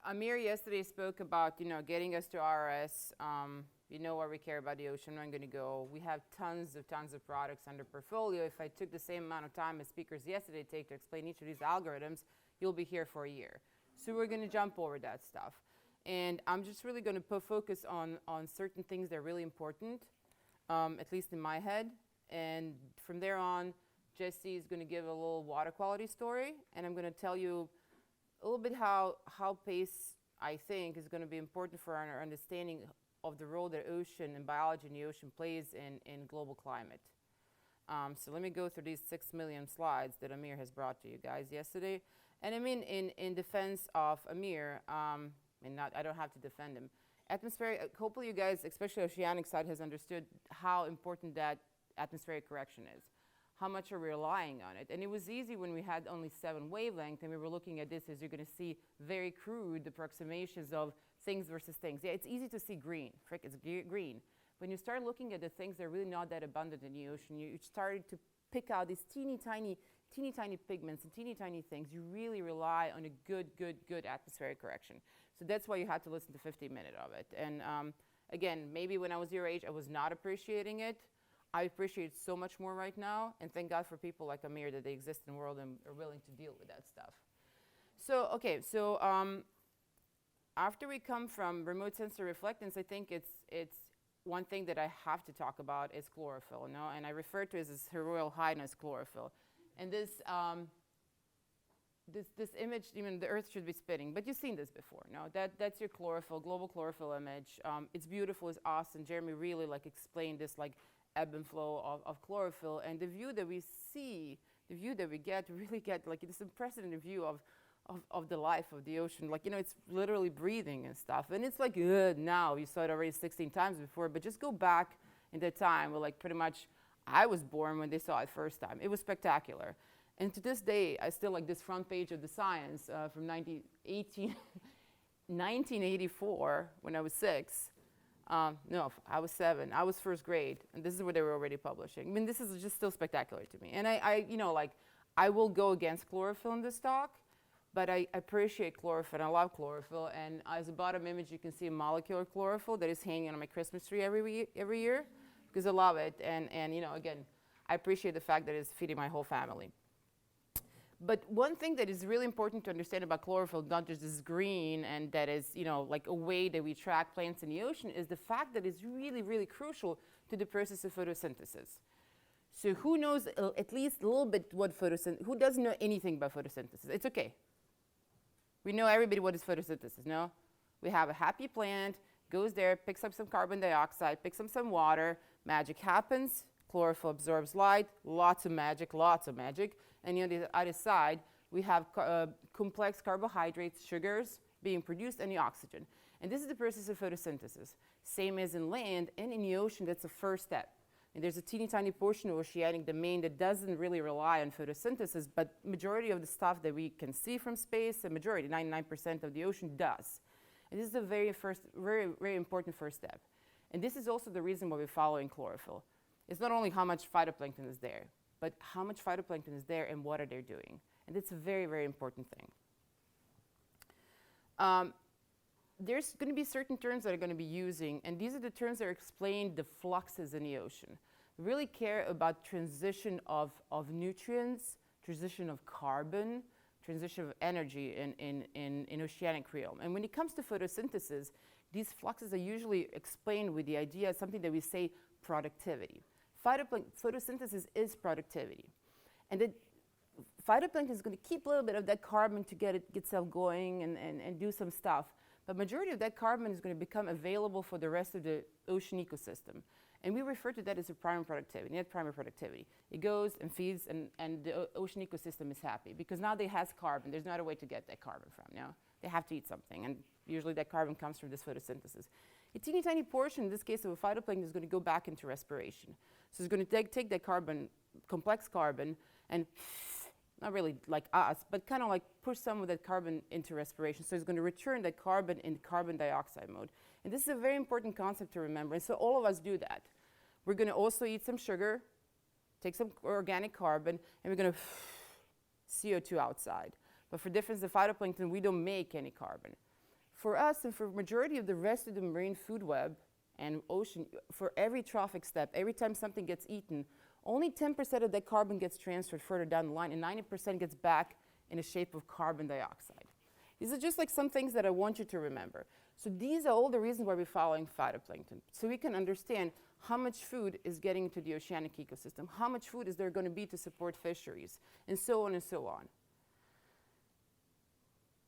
Amir yesterday spoke about, getting us to RS. You know why we care about the ocean. I'm not going to go. We have tons of products under portfolio. If I took the same amount of time as speakers yesterday take to explain each of these algorithms, you'll be here for a year. So we're going to jump over that stuff. And I'm just really going to focus on certain things that are really important, at least in my head. And from there on, Jesse is going to give a little water quality story. And I'm going to tell you a little bit how pace, I think, is going to be important for our understanding of the role that ocean and biology in the ocean plays in global climate. So let me go through these 6 million slides that Amir has brought to you guys yesterday. And I mean, in defense of Amir, and I don't have to defend him, atmospheric, hopefully you guys, especially oceanic side, has understood how important that atmospheric correction is. How much are we relying on it? And it was easy when we had only 7 wavelengths and we were looking at this, as you're going to see, very crude approximations of things versus things. Yeah, it's easy to see green. Frick, it's green. When you start looking at the things that are really not that abundant in the ocean, you started to pick out these teeny tiny pigments and teeny tiny things. You really rely on a good atmospheric correction. So that's why you had to listen to 15 minutes of it. And again, maybe when I was your age, I was not appreciating it. I appreciate it so much more right now, and thank God for people like Amir that they exist in the world and are willing to deal with that stuff. So, okay, so after we come from remote sensor reflectance, I think it's one thing that I have to talk about is chlorophyll, and I refer to it as Her Royal Highness chlorophyll. And this image, even the Earth should be spinning, but you've seen this before, no? That's your chlorophyll, global chlorophyll image. It's beautiful, it's awesome. Jeremy really explained this ebb and flow of chlorophyll, and the view that we see, the view that we get, really get this unprecedented view of the life of the ocean. It's literally breathing and stuff, and it's now, you saw it already 16 times before, but just go back in that time where pretty much I was born when they saw it first time. It was spectacular. And to this day, I still like this front page of the Science from 1984 when I was 6. No, I was 7. I was first grade, and this is what they were already publishing. I mean, this is just still spectacular to me. And I will go against chlorophyll in this talk, but I appreciate chlorophyll. I love chlorophyll. And as a bottom image, you can see a molecular chlorophyll that is hanging on my Christmas tree every year because I love it. And again, I appreciate the fact that it's feeding my whole family. But one thing that is really important to understand about chlorophyll, not just this green and that is, a way that we track plants in the ocean, is the fact that it's really crucial to the process of photosynthesis. So who knows at least a little bit what photosynthesis, who doesn't know anything about photosynthesis? It's okay. We know everybody what is photosynthesis, no? We have a happy plant, goes there, picks up some carbon dioxide, picks up some water, magic happens, chlorophyll absorbs light, lots of magic. And on the other side, we have complex carbohydrates, sugars being produced, and the oxygen. And this is the process of photosynthesis. Same as in land and in the ocean, that's the first step. And there's a teeny tiny portion of oceanic domain that doesn't really rely on photosynthesis, but majority of the stuff that we can see from space, the majority, 99% of the ocean does. And this is the very important first step. And this is also the reason why we're following chlorophyll. It's not only how much phytoplankton is there, but how much phytoplankton is there and what are they doing. And it's a very important thing. There's going to be certain terms that are going to be using, and these are the terms that explain the fluxes in the ocean. We really care about transition of nutrients, transition of carbon, transition of energy in oceanic realm. And when it comes to photosynthesis, these fluxes are usually explained with the idea of something that we say productivity. Photosynthesis is productivity. And the phytoplankton is going to keep a little bit of that carbon to get itself going and do some stuff. But majority of that carbon is going to become available for the rest of the ocean ecosystem. And we refer to that as a primary productivity, net primary productivity. It goes and feeds, and the ocean ecosystem is happy because now they has carbon. There's not a way to get that carbon from now. They have to eat something, and usually that carbon comes from this photosynthesis. A teeny tiny portion, in this case of a phytoplankton, is going to go back into respiration. So it's going to take that carbon, complex carbon, and not really like us, but kind of like push some of that carbon into respiration. So it's going to return that carbon in carbon dioxide mode. And this is a very important concept to remember. And so all of us do that. We're going to also eat some sugar, take some organic carbon, and we're going to CO2 outside. But for difference of phytoplankton, we don't make any carbon. For us and for majority of the rest of the marine food web and ocean, for every trophic step, every time something gets eaten, only 10% of that carbon gets transferred further down the line, and 90% gets back in the shape of carbon dioxide. These are just like some things that I want you to remember. So these are all the reasons why we're following phytoplankton, so we can understand how much food is getting into the oceanic ecosystem, how much food is there going to be to support fisheries, and so on and so on.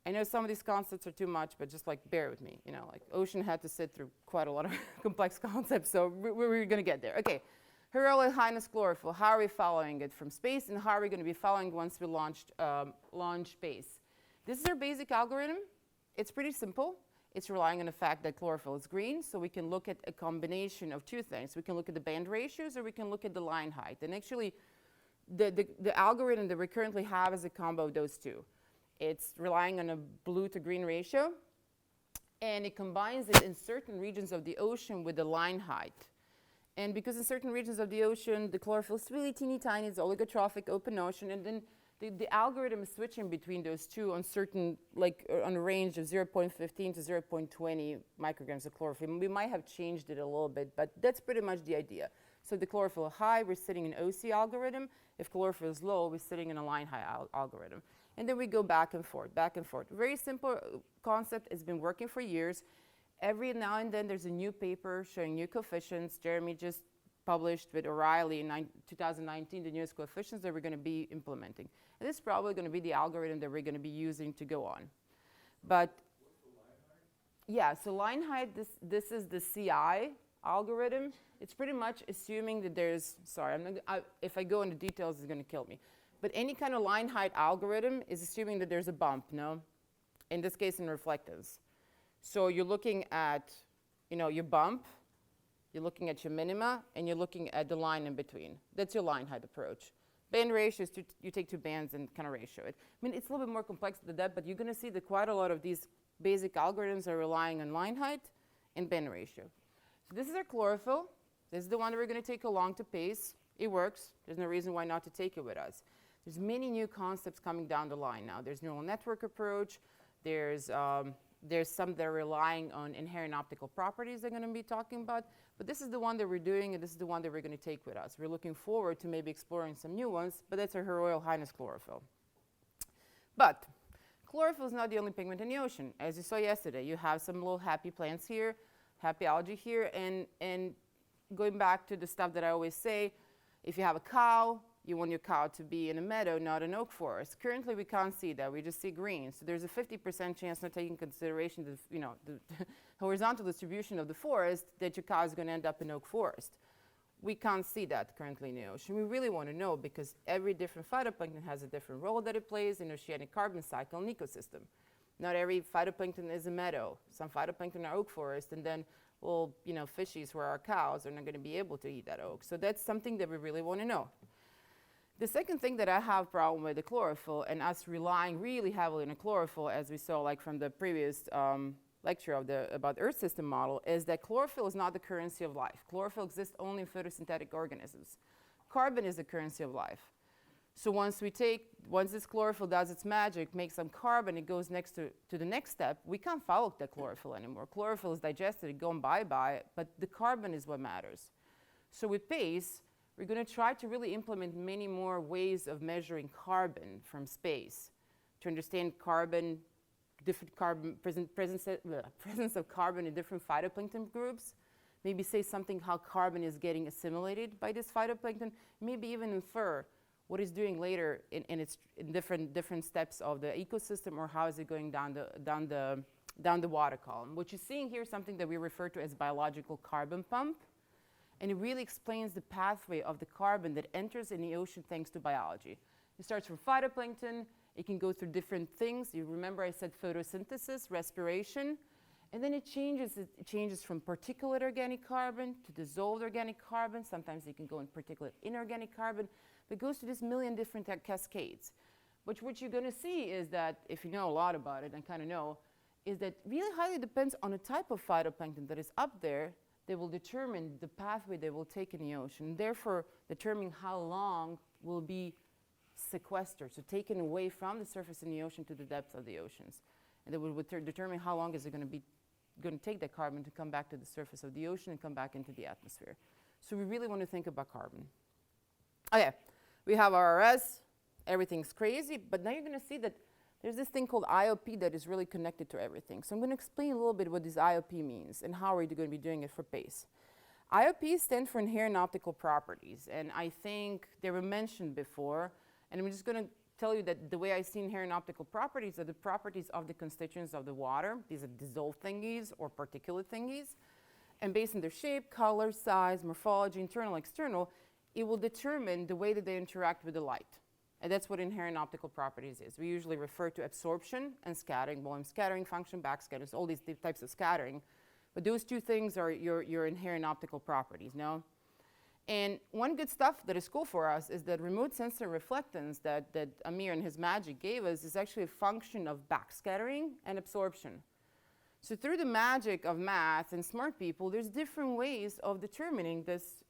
I know some of these concepts are too much, but just like bear with me. You know, like ocean had to sit through quite a lot of complex concepts, so we're going to get there. Okay, Her Royal Highness chlorophyll. How are we following it from space, and how are we going to be following once we launch space? This is our basic algorithm. It's pretty simple. It's relying on the fact that chlorophyll is green, so we can look at a combination of two things. We can look at the band ratios, or we can look at the line height. And actually, the algorithm that we currently have is a combo of those two. It's relying on a blue to green ratio, and it combines it in certain regions of the ocean with the line height. And because in certain regions of the ocean, the chlorophyll is really teeny tiny, it's oligotrophic open ocean, and then the algorithm is switching between those two on certain, like on a range of 0.15 to 0.20 micrograms of chlorophyll. We might have changed it a little bit, but that's pretty much the idea. So the chlorophyll high, we're sitting in OC algorithm. If chlorophyll is low, we're sitting in a line high algorithm. And then we go back and forth, back and forth. Very simple concept. It's been working for years. Every now and then there's a new paper showing new coefficients. Jeremy just published with O'Reilly in 2019 the newest coefficients that we're going to be implementing. And this is probably going to be the algorithm that we're going to be using to go on. But what's the line height? Yeah, so line height, this is the CI algorithm. It's pretty much assuming that there's, sorry, if I go into details, it's going to kill me. But any kind of line height algorithm is assuming that there's a bump, no? In this case, in reflectance. So you're looking at, your bump, you're looking at your minima, and you're looking at the line in between. That's your line height approach. Band ratios, you take two bands and kind of ratio it. I mean, it's a little bit more complex than that, but you're going to see that quite a lot of these basic algorithms are relying on line height and band ratio. So this is our chlorophyll. This is the one that we're going to take along to PACE. It works. There's no reason why not to take it with us. There's many new concepts coming down the line now. There's neural network approach. There's some that are relying on inherent optical properties they're going to be talking about. But this is the one that we're doing, and this is the one that we're going to take with us. We're looking forward to maybe exploring some new ones, but that's our Her Royal Highness chlorophyll. But chlorophyll is not the only pigment in the ocean. As you saw yesterday, you have some little happy plants here, happy algae here, and going back to the stuff that I always say, if you have a cow, you want your cow to be in a meadow, not an oak forest. Currently, we can't see that. We just see green. So there's a 50% chance, not taking consideration the horizontal distribution of the forest, that your cow is going to end up in oak forest. We can't see that currently in the ocean. We really want to know, because every different phytoplankton has a different role that it plays in oceanic carbon cycle and ecosystem. Not every phytoplankton is a meadow. Some phytoplankton are oak forest, and then, well, fishies who are our cows are not going to be able to eat that oak. So that's something that we really want to know. The second thing that I have problem with the chlorophyll, and us relying really heavily on the chlorophyll, as we saw like from the previous lecture about the Earth system model, is that chlorophyll is not the currency of life. Chlorophyll exists only in photosynthetic organisms. Carbon is the currency of life. So once this chlorophyll does its magic, makes some carbon, it goes next to the next step, we can't follow that chlorophyll anymore. Chlorophyll is digested, it's gone bye-bye, but the carbon is what matters. So with PACE, we're going to try to really implement many more ways of measuring carbon from space to understand carbon, different carbon, presence of carbon in different phytoplankton groups. Maybe say something how carbon is getting assimilated by this phytoplankton. Maybe even infer what it's doing later in different steps of the ecosystem, or how is it going down the water column. What you're seeing here is something that we refer to as biological carbon pump. And it really explains the pathway of the carbon that enters in the ocean thanks to biology. It starts from phytoplankton. It can go through different things. You remember I said photosynthesis, respiration. And then it changes from particulate organic carbon to dissolved organic carbon. Sometimes it can go in particulate inorganic carbon. But it goes to this million different cascades. But what you're going to see is that, if you know a lot about it and kind of know, is that really highly depends on the type of phytoplankton that is up there. They will determine the pathway they will take in the ocean, therefore determining how long will be sequestered, so taken away from the surface in the ocean to the depths of the oceans. And that would determine how long is it going to take that carbon to come back to the surface of the ocean and come back into the atmosphere. So we really want to think about carbon. Okay, we have RRS, everything's crazy, but now you're going to see that there's this thing called IOP that is really connected to everything. So I'm going to explain a little bit what this IOP means and how we're going to be doing it for PACE. IOP stand for inherent optical properties, and I think they were mentioned before, and I'm just going to tell you that the way I see inherent optical properties are the properties of the constituents of the water. These are dissolved thingies or particulate thingies, and based on their shape, color, size, morphology, internal, external, it will determine the way that they interact with the light. And that's what inherent optical properties is. We usually refer to absorption and scattering, volume scattering, function backscattering, so all these types of scattering. But those two things are your inherent optical properties, no? And one good stuff that is cool for us is that remote sensor reflectance that Amir and his magic gave us is actually a function of backscattering and absorption. So through the magic of math and smart people, there's different ways of determining this,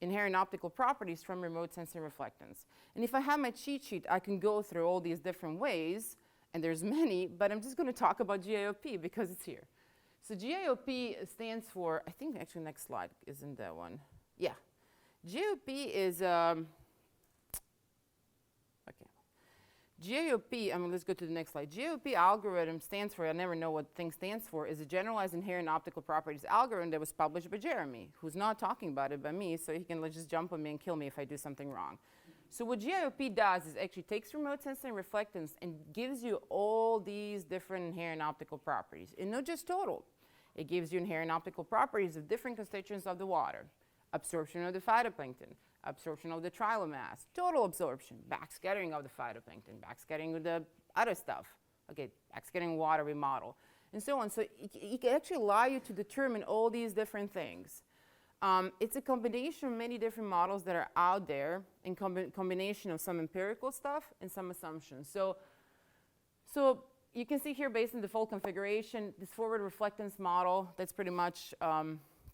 inherent optical properties from remote sensor reflectance. And if I have my cheat sheet, I can go through all these different ways, and there's many, but I'm just going to talk about GIOP because it's here. So GIOP stands for, I think actually next slide isn't that one. Yeah. GIOP is, GIOP, let's go to the next slide. GIOP algorithm stands for, I never know what thing stands for, is a generalized inherent optical properties algorithm that was published by Jeremy, who's not talking about it by me, so he can just jump on me and kill me if I do something wrong. So what GIOP does is actually takes remote sensing reflectance and gives you all these different inherent optical properties, and not just total. It gives you inherent optical properties of different constituents of the water, absorption of the phytoplankton, absorption of the trilomass, total absorption, backscattering of the phytoplankton, backscattering of the other stuff, okay, backscattering water we model, and so on. So it can actually allow you to determine all these different things. It's a combination of many different models that are out there, in combination of some empirical stuff and some assumptions. So you can see here, based on the full configuration, this forward reflectance model, that's pretty much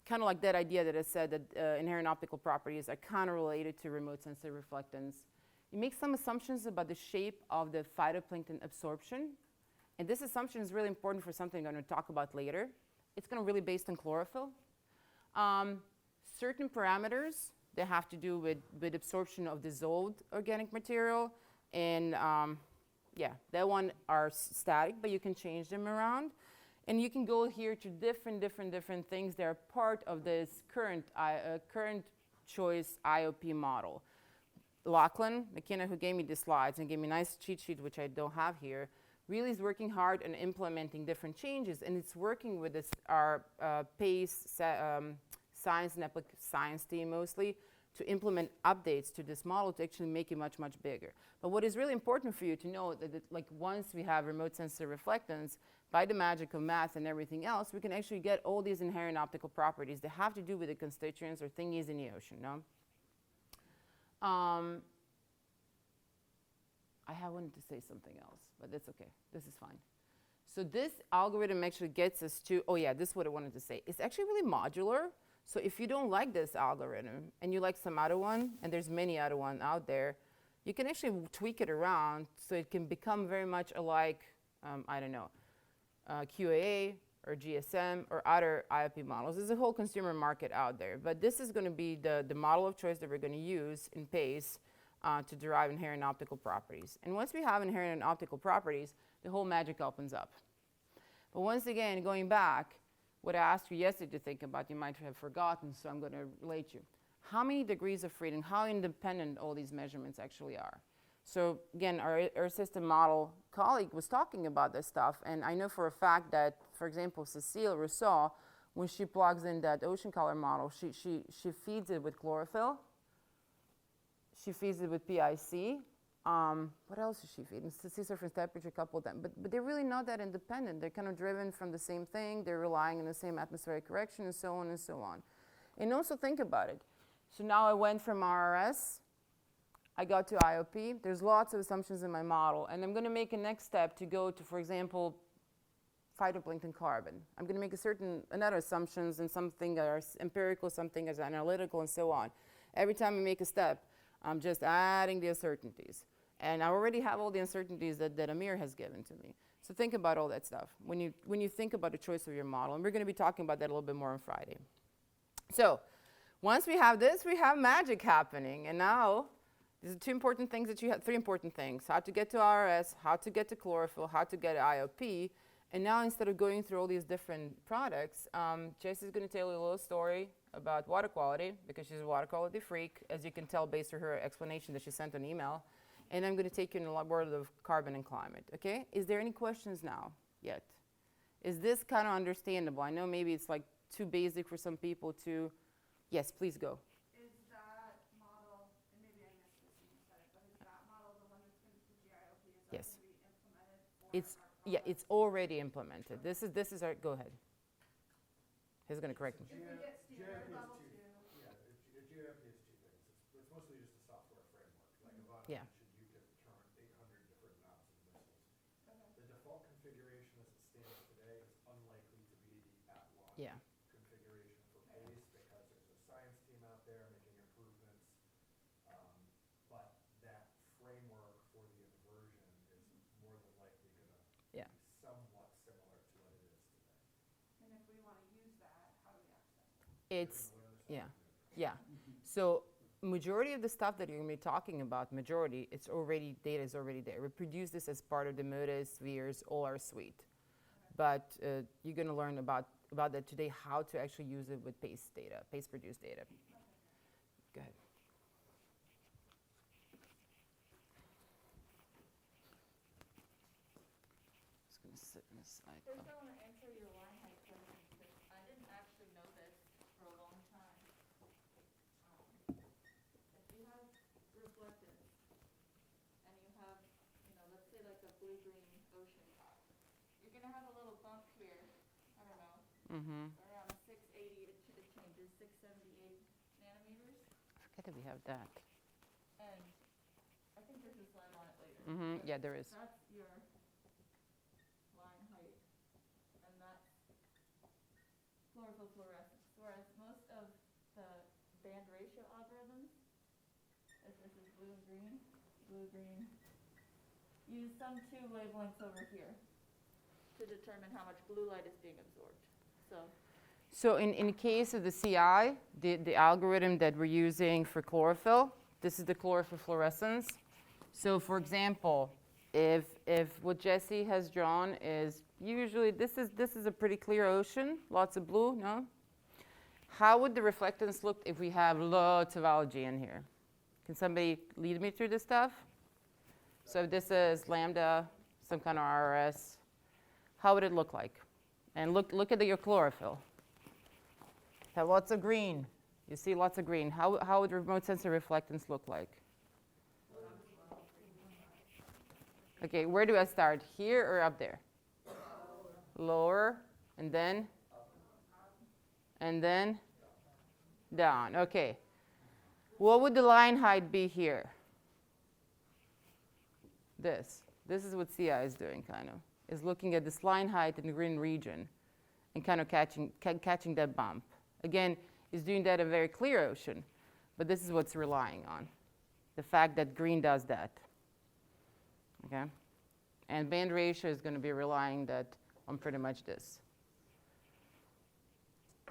kind of like that idea that I said that inherent optical properties are kind of related to remote sensor reflectance. You make some assumptions about the shape of the phytoplankton absorption. And this assumption is really important for something I'm going to talk about later. It's going to really based on chlorophyll. Certain parameters that have to do with absorption of dissolved organic material. And yeah, that one are static, but you can change them around. And you can go here to different things that are part of this current choice IOP model. Lachlan McKenna, who gave me the slides and gave me a nice cheat sheet, which I don't have here, really is working hard on implementing different changes. And it's working with this, our PACE science and science team mostly, to implement updates to this model to actually make it much bigger. But what is really important for you to know that like once we have remote sensor reflectance, by the magic of math and everything else, we can actually get all these inherent optical properties that have to do with the constituents or thingies in the ocean, no? I wanted to say something else, but that's okay. This is fine. So this algorithm actually gets us to, oh yeah, this is what I wanted to say. It's actually really modular. So if you don't like this algorithm and you like some other one, and there's many other ones out there, you can actually tweak it around so it can become very much alike, I don't know, QAA or GSM or other IOP models. There's a whole consumer market out there, but this is going to be the model of choice that we're going to use in PACE to derive inherent optical properties. And once we have inherent optical properties, the whole magic opens up. But once again, going back, what I asked you yesterday to think about, you might have forgotten, so I'm going to relate you. How many degrees of freedom, how independent all these measurements actually are? So again, our system model colleague was talking about this stuff, and I know for a fact that, for example, Cecile Rousseau, when she plugs in that ocean color model, she feeds it with chlorophyll, she feeds it with PIC. What else is she feeding? Sea surface temperature, a couple of them. But they're really not that independent. They're kind of driven from the same thing. They're relying on the same atmospheric correction and so on and so on. And also think about it. So now I went from RRS, I got to IOP. There's lots of assumptions in my model. And I'm going to make a next step to go to, for example, phytoplankton carbon. I'm going to make another assumptions and something that are empirical, something as analytical, and so on. Every time I make a step, I'm just adding the uncertainties. And I already have all the uncertainties that Amir has given to me. So think about all that stuff when you think about the choice of your model. And we're going to be talking about that a little bit more on Friday. So once we have this, we have magic happening. And now, these are three important things. How to get to RS, how to get to chlorophyll, how to get IOP. And now instead of going through all these different products, Jesse's going to tell you a little story about water quality, because she's a water quality freak, as you can tell based on her explanation that she sent on email. And I'm going to take you in the world of carbon and climate, okay? Is there any questions now yet? Is this kind of understandable? I know maybe it's like too basic for some people to, yes, please go. Is that model, and maybe I missed this when you said it, but is that model the one that's going to be GIOP? Is that Yes. going to be implemented for It's, our yeah, product? it's already implemented. This is our, go ahead. He's going to correct me. If we get standard GIOP is level two. 2, Yeah, GIOP is two things. It's mostly just a software framework. Like Ivana Yeah. mentioned, you can turn 800 different knobs and whistles. okay. The default configuration as it stands today is unlikely to be the at-launch Yeah. configuration for PACE, because there's a science team out there making improvements. But that framework for the inversion is more than likely going to Yeah. be somewhat similar to what it is today. And if we want to use that, how do we access it? It's, You're gonna learn this yeah. stuff. Yeah. So majority of the stuff that you're going to be talking about, data is already there. We produce this as part of the MODIS, spheres, all our suite. But you're going to learn about that today, how to actually use it with PACE data, PACE produced data. Go ahead. Just going to sit in this side. First, I want to answer your line height question, because I didn't actually know this for a long time. If you have reflectance, and you have, let's say like a blue-green ocean, you're going to have a little bump here, I don't know, Mm-hmm. around 680, it changes, 678 nanometers, I forget that we have that. and I think there's a slide on it later. Mm-hmm. but Yeah, there is. That's your line height, and that's chlorophyll fluorescence. Whereas most of the band ratio algorithms, if this is blue, green, use some two wavelengths over here to determine how much blue light is being absorbed. So in case of the CI, the algorithm that we're using for chlorophyll, this is the chlorophyll fluorescence. So for example, if what Jesse has drawn is usually, this is a pretty clear ocean, lots of blue, no? How would the reflectance look if we have lots of algae in here? Can somebody lead me through this stuff? So if this is lambda, some kind of RS, how would it look like? And look at your chlorophyll. Have lots of green. You see lots of green. How would remote sensor reflectance look like? Okay, where do I start? Here or up there? Lower, and then down. Okay. What would the line height be here? This is what CI is doing, kind of. Is looking at this line height in the green region and kind of catching that bump. Again, is doing that in a very clear ocean, but this is what's relying on. The fact that green does that. Okay? And band ratio is going to be relying on pretty much this.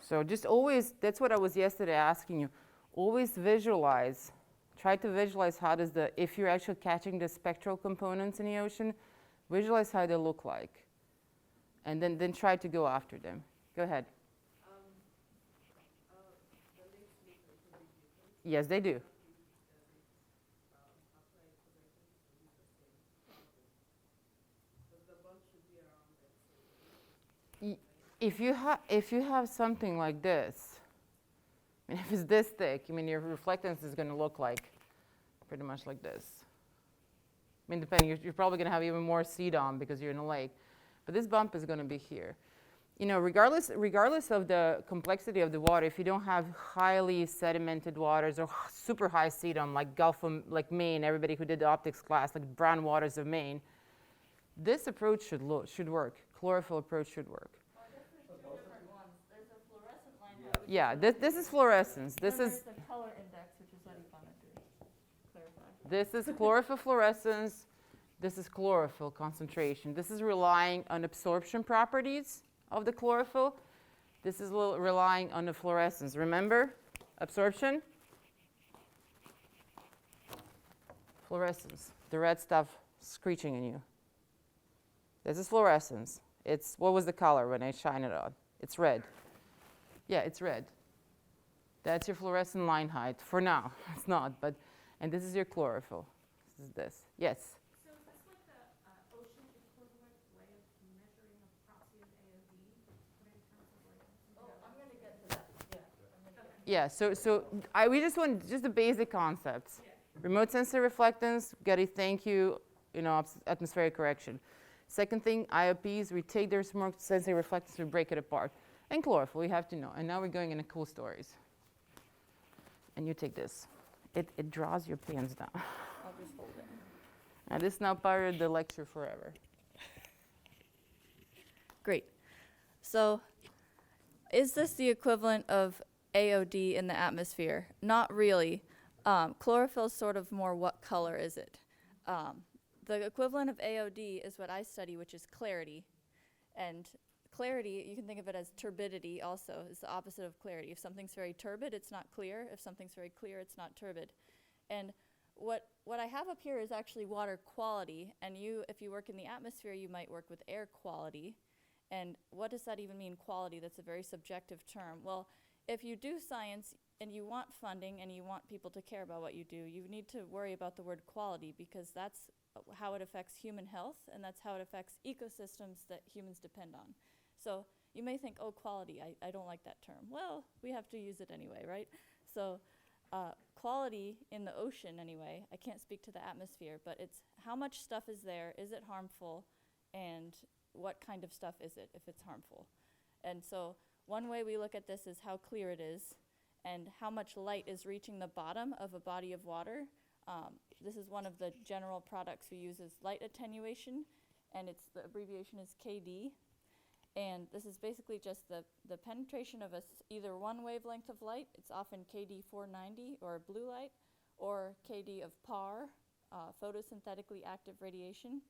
So just always, that's what I was yesterday asking you, always visualize. Try to visualize how does if you're actually catching the spectral components in the ocean, visualize how they look like. And then try to go after them. Go ahead. Yes, they do. If you have something like this, I mean, if it's this thick, I mean, your reflectance is going to look like pretty much like this. I mean, depending, you're probably going to have even more CDOM because you're in a lake. But this bump is going to be here. Regardless of the complexity of the water, if you don't have highly sedimented waters or super high CDOM, like Gulf of, like Maine, everybody who did the optics class, like brown waters of Maine, this approach should work. Chlorophyll approach should work. Well, I guess there's two different ones. There's a fluorescent line height, which Yeah, is this is fluorescence. This then is there's the color index, which is what you wanted to clarify. This is chlorophyll fluorescence. This is chlorophyll concentration. This is relying on absorption properties of the chlorophyll. This is relying on the fluorescence. Remember? Absorption, fluorescence, the red stuff screeching in you. This is fluorescence. It's, what was the color when I shine it on? It's red. Yeah, it's red. That's your fluorescent line height for now. It's not, but, and this is your chlorophyll. This is this. Yes? So is this like the ocean equivalent way of measuring a proxy of AOD, but in terms of like? Oh, I'm gonna get to that, yeah. I'm gonna get to Yeah, we just want just the basic concepts. Yeah. Remote sensor reflectance, gotta thank you, atmospheric correction. Second thing, IOPs, we take their remote sensor reflectance, we break it apart. And chlorophyll, we have to know. And now we're going into cool stories. And you take this. It draws your pants down. I'll just hold it. And this is now part of the lecture forever. Great. So is this the equivalent of AOD in the atmosphere? Not really. Chlorophyll is sort of more what color is it? The equivalent of AOD is what I study, which is clarity. And clarity, you can think of it as turbidity also, is the opposite of clarity. If something's very turbid, it's not clear. If something's very clear, it's not turbid. And what I have up here is actually water quality. And if you work in the atmosphere, you might work with air quality. And what does that even mean, quality? That's a very subjective term. Well, if you do science and you want funding and you want people to care about what you do, you need to worry about the word quality, because that's how it affects human health, and that's how it affects ecosystems that humans depend on. So you may think, oh, quality, I don't like that term. Well, we have to use it anyway, right? So quality in the ocean anyway, I can't speak to the atmosphere, but it's how much stuff is there, is it harmful, and what kind of stuff is it if it's harmful? And so one way we look at this is how clear it is and how much light is reaching the bottom of a body of water. This is one of the general products we use is light attenuation, and the abbreviation is KD. And this is basically just the penetration of either one wavelength of light. It's often KD 490 or blue light, or KD of PAR, photosynthetically active radiation.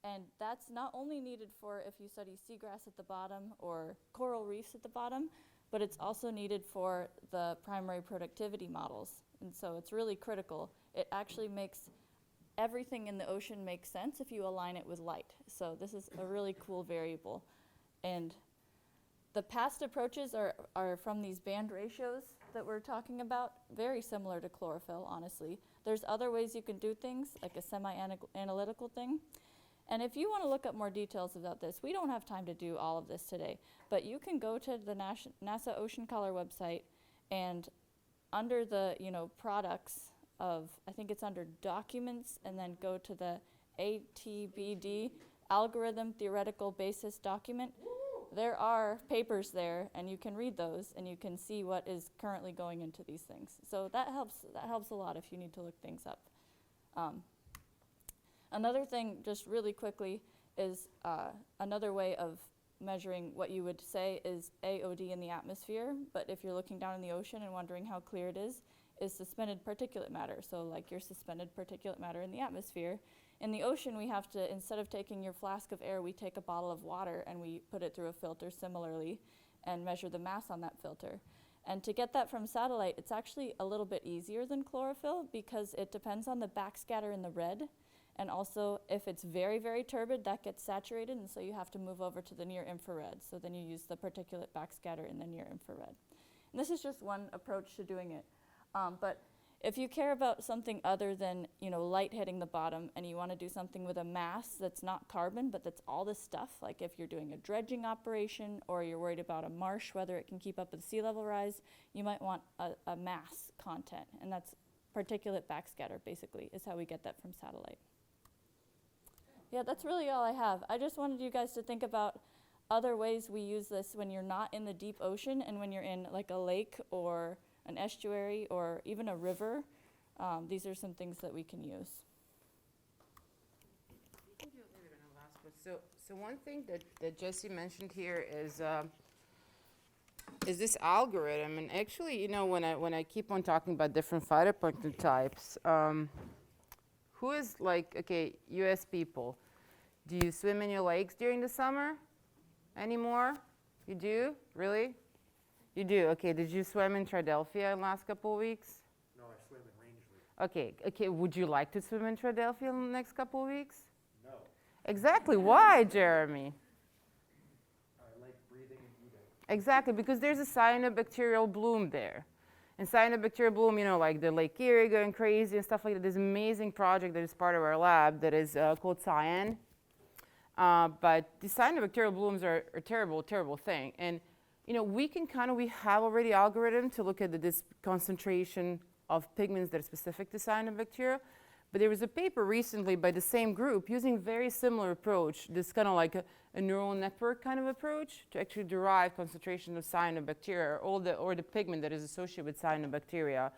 And that's not only needed for if you study seagrass at the bottom or coral reefs at the bottom, but it's also needed for the primary productivity models. And so it's really critical. It actually makes everything in the ocean make sense if you align it with light. So this is a really cool variable. And the past approaches are from these band ratios that we're talking about, very similar to chlorophyll, honestly. There's other ways you can do things, like a semi-analytical thing. And if you want to look up more details about this, we don't have time to do all of this today, but you can go to the NASA Ocean Color website, and under the products of, I think it's under documents, and then go to the ATBD, Algorithm Theoretical Basis document. There are papers there, and you can read those, and you can see what is currently going into these things. So that helps a lot if you need to look things up. Another thing, just really quickly, is another way of measuring what you would say is AOD in the atmosphere, but if you're looking down in the ocean and wondering how clear it is suspended particulate matter. So like your suspended particulate matter in the atmosphere. In the ocean, we have to, instead of taking your flask of air, we take a bottle of water and we put it through a filter similarly and measure the mass on that filter. And to get that from satellite, it's actually a little bit easier than chlorophyll because it depends on the backscatter in the red. And also, if it's very, very turbid, that gets saturated, and so you have to move over to the near infrared. So then you use the particulate backscatter in the near infrared. And this is just one approach to doing it. But if you care about something other than light hitting the bottom, and you want to do something with a mass that's not carbon, but that's all this stuff, like if you're doing a dredging operation or you're worried about a marsh, whether it can keep up with sea level rise, you might want a mass content, and that's particulate backscatter, basically, is how we get that from satellite. Yeah, that's really all I have. I just wanted you guys to think about other ways we use this when you're not in the deep ocean and when you're in like a lake or an estuary or even a river. These are some things that we can use. So one thing that Jesse mentioned here is this algorithm. And actually, when I keep on talking about different phytoplankton types, Who is like, okay, US people, do you swim in your lakes during the summer anymore? You do? Really? You do? Okay, did you swim in Philadelphia in the last couple of weeks? No, I swim in Rangeley. Okay, would you like to swim in Philadelphia in the next couple of weeks? No, Exactly, why, Jeremy? I like breathing and eating. Exactly, because there's a cyanobacterial bloom there. And cyanobacterial bloom, you know, like the Lake Erie going crazy and stuff like that. There's an amazing project that is part of our lab that is called Cyan. But the cyanobacterial blooms are a terrible, terrible thing. And, you know, we have already algorithm to look at this concentration of pigments that are specific to cyanobacteria. But there was a paper recently by the same group using very similar approach, this kind of like a neural network kind of approach to actually derive concentration of cyanobacteria or the pigment that is associated with cyanobacteria.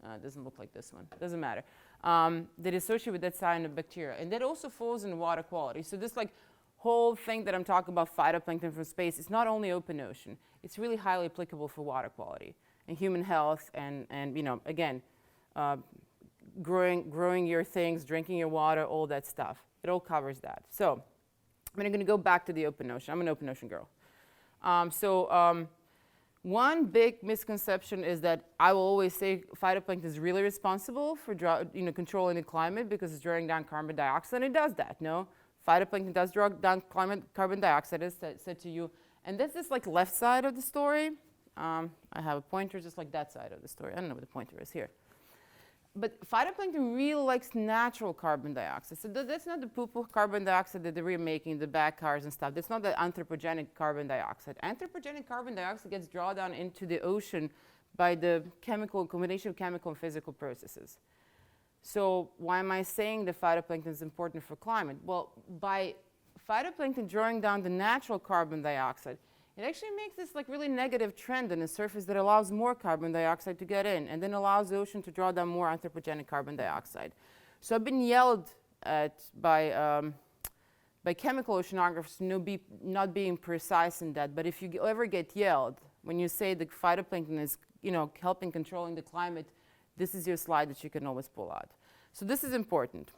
It doesn't look like this one, doesn't matter. That is associated with that cyanobacteria. And that also falls in water quality. So this like whole thing that I'm talking about, phytoplankton from space, it's not only open ocean, it's really highly applicable for water quality and human health and you know, again, growing your things, drinking your water, all that stuff. It all covers that. So I'm going to go back to the open ocean. I'm an open ocean girl. One big misconception is that I will always say phytoplankton is really responsible for controlling the climate because it's drawing down carbon dioxide, and it does that, no? Phytoplankton does draw down carbon dioxide, as said to you. And that's this like left side of the story. I have a pointer just like that side of the story. I don't know what the pointer is here. But phytoplankton really likes natural carbon dioxide. So that's not the poop of carbon dioxide that we're making, the bad cars and stuff. That's not the anthropogenic carbon dioxide. Anthropogenic carbon dioxide gets drawn down into the ocean by the combination of chemical and physical processes. So why am I saying that phytoplankton is important for climate? Well, by phytoplankton drawing down the natural carbon dioxide, it actually makes this like really negative trend on the surface that allows more carbon dioxide to get in and then allows the ocean to draw down more anthropogenic carbon dioxide. So I've been yelled at by chemical oceanographers not being precise in that, but if you ever get yelled when you say the phytoplankton is helping controlling the climate, this is your slide that you can always pull out. So this is important.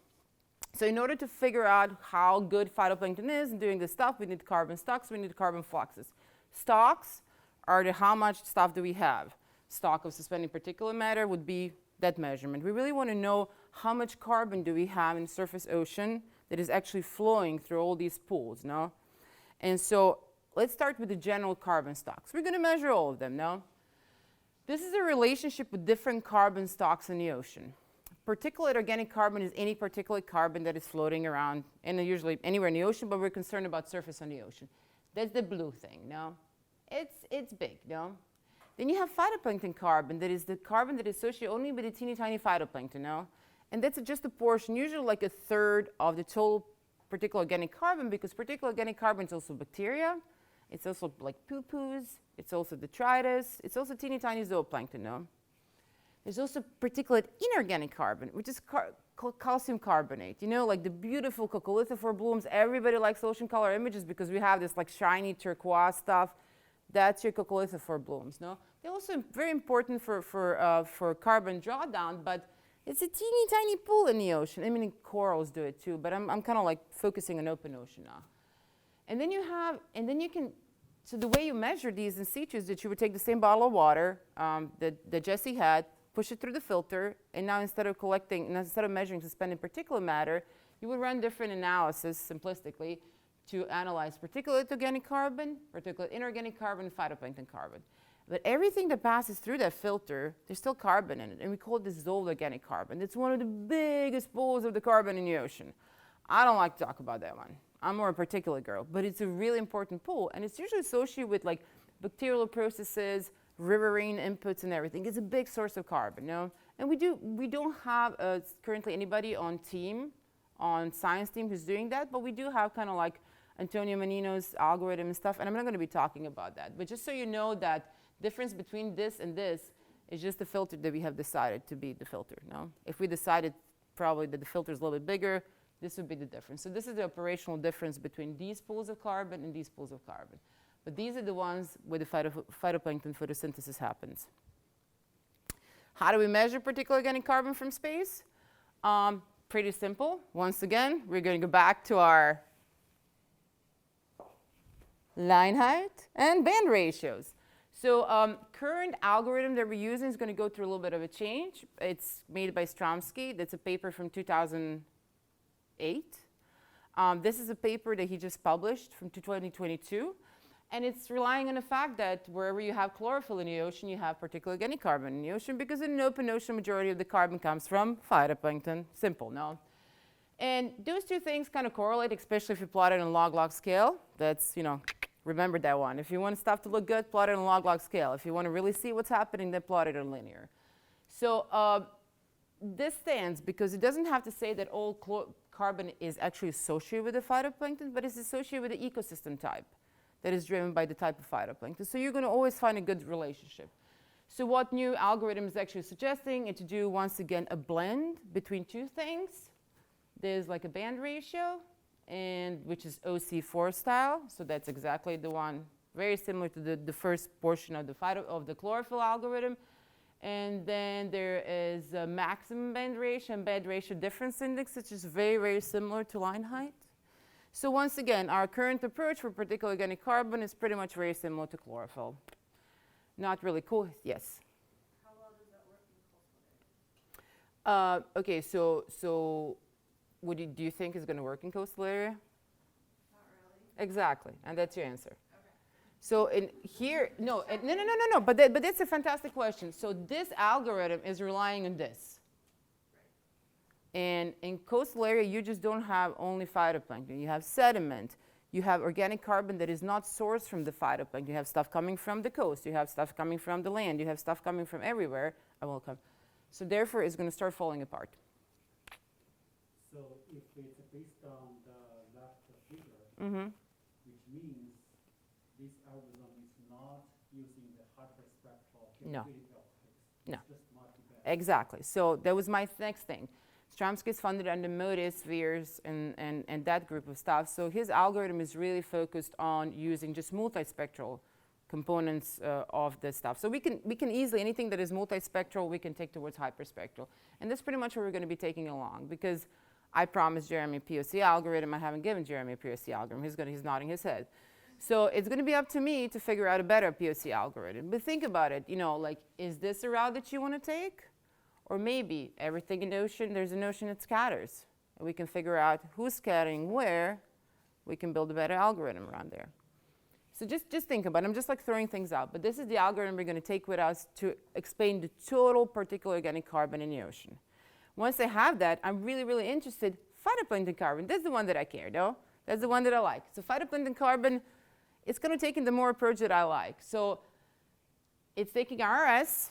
So in order to figure out how good phytoplankton is in doing this stuff, we need carbon stocks, we need carbon fluxes. Stocks are how much stuff do we have. Stock of suspended particulate matter would be that measurement. We really want to know how much carbon do we have in the surface ocean that is actually flowing through all these pools, no? And so let's start with the general carbon stocks. We're going to measure all of them, no? This is a relationship with different carbon stocks in the ocean. Particulate organic carbon is any particulate carbon that is floating around, and usually anywhere in the ocean, but we're concerned about surface on the ocean. That's the blue thing, no? It's big, no? Then you have phytoplankton carbon, that is the carbon that is associated only with the teeny tiny phytoplankton, no? And that's just a portion, usually like a third of the total particulate organic carbon, because particulate organic carbon is also bacteria, it's also like poo-poos, it's also detritus, it's also teeny tiny zooplankton, no? There's also particulate inorganic carbon, which is calcium carbonate. You know, like the beautiful coccolithophore blooms. Everybody likes ocean color images because we have this like shiny turquoise stuff. That's your coccolithophore blooms. No, they're also very important for carbon drawdown, but it's a teeny tiny pool in the ocean. I mean, corals do it too, but I'm kind of like focusing on open ocean now. And then you can. So the way you measure these in situ is that you would take the same bottle of water that Jesse had, push it through the filter, and now instead of measuring suspended particulate matter, you would run different analysis simplistically to analyze particulate organic carbon, particulate inorganic carbon, and phytoplankton carbon. But everything that passes through that filter, there's still carbon in it, and we call it dissolved organic carbon. It's one of the biggest pools of the carbon in the ocean. I don't like to talk about that one. I'm more a particulate girl, but it's a really important pool, and it's usually associated with like bacterial processes, riverine inputs and everything. It's a big source of carbon, no? And we don't have currently anybody on science team who's doing that, but we do have kind of like Antonio Menino's algorithm and stuff, and I'm not going to be talking about that. But just so you know that difference between this and this is just the filter that we have decided to be the filter, no? If we decided probably that the filter is a little bit bigger, this would be the difference. So this is the operational difference between these pools of carbon and these pools of carbon. But these are the ones where the phytoplankton photosynthesis happens. How do we measure particulate organic carbon from space? pretty simple. Once again, we're going to go back to our line height and band ratios. So current algorithm that we're using is going to go through a little bit of a change. It's made by Stromsky. That's a paper from 2008. This is a paper that he just published from 2022. And it's relying on the fact that wherever you have chlorophyll in the ocean, you have particular organic carbon in the ocean, because in an open ocean, majority of the carbon comes from phytoplankton. Simple, no? And those two things kind of correlate, especially if you plot it on log-log scale. That's, remember that one. If you want stuff to look good, plot it on log-log scale. If you want to really see what's happening, then plot it on linear. So this stands because it doesn't have to say that all carbon is actually associated with the phytoplankton, but it's associated with the ecosystem type that is driven by the type of phytoplankton. So you're going to always find a good relationship. So what new algorithm is actually suggesting is to do, once again, a blend between two things. There's like a band ratio, and which is OC4 style. So that's exactly the one, very similar to the first portion of the chlorophyll algorithm. And then there is a maximum band ratio and band ratio difference index, which is very, very similar to line height. So once again, our current approach for particular organic carbon is pretty much very similar to chlorophyll. Not really cool, yes? How well does that work in coastal areas? Okay, so what do you think is going to work in coastal area? Not really. Exactly, and that's your answer. Okay. So in here, no, but that's a fantastic question. So this algorithm is relying on this. And in coastal area, you just don't have only phytoplankton. You have sediment. You have organic carbon that is not sourced from the phytoplankton. You have stuff coming from the coast. You have stuff coming from the land. You have stuff coming from everywhere. So therefore, it's going to start falling apart. So if it's based on the left figure, which means this algorithm is not using the hyperspectral capability of Higgs. No. It's just multiband. Exactly. So that was my next thing. Stromsky is funded under MODIS, spheres, and that group of stuff. So his algorithm is really focused on using just multispectral components of this stuff. So we can easily, anything that is multispectral, we can take towards hyperspectral. And that's pretty much what we're going to be taking along, because I promised Jeremy a POC algorithm. I haven't given Jeremy a POC algorithm. He's nodding his head. So it's going to be up to me to figure out a better POC algorithm. But think about it, like, is this a route that you want to take? Or maybe everything in the ocean, there's an ocean that scatters. And we can figure out who's scattering where. We can build a better algorithm around there. So just think about it. I'm just like throwing things out. But this is the algorithm we're going to take with us to explain the total particular organic carbon in the ocean. Once I have that, I'm really, really interested. Phytoplankton carbon, that's the one that I care, though. That's the one that I like. So phytoplankton carbon, it's going to take in the more approach that I like. So it's taking RS,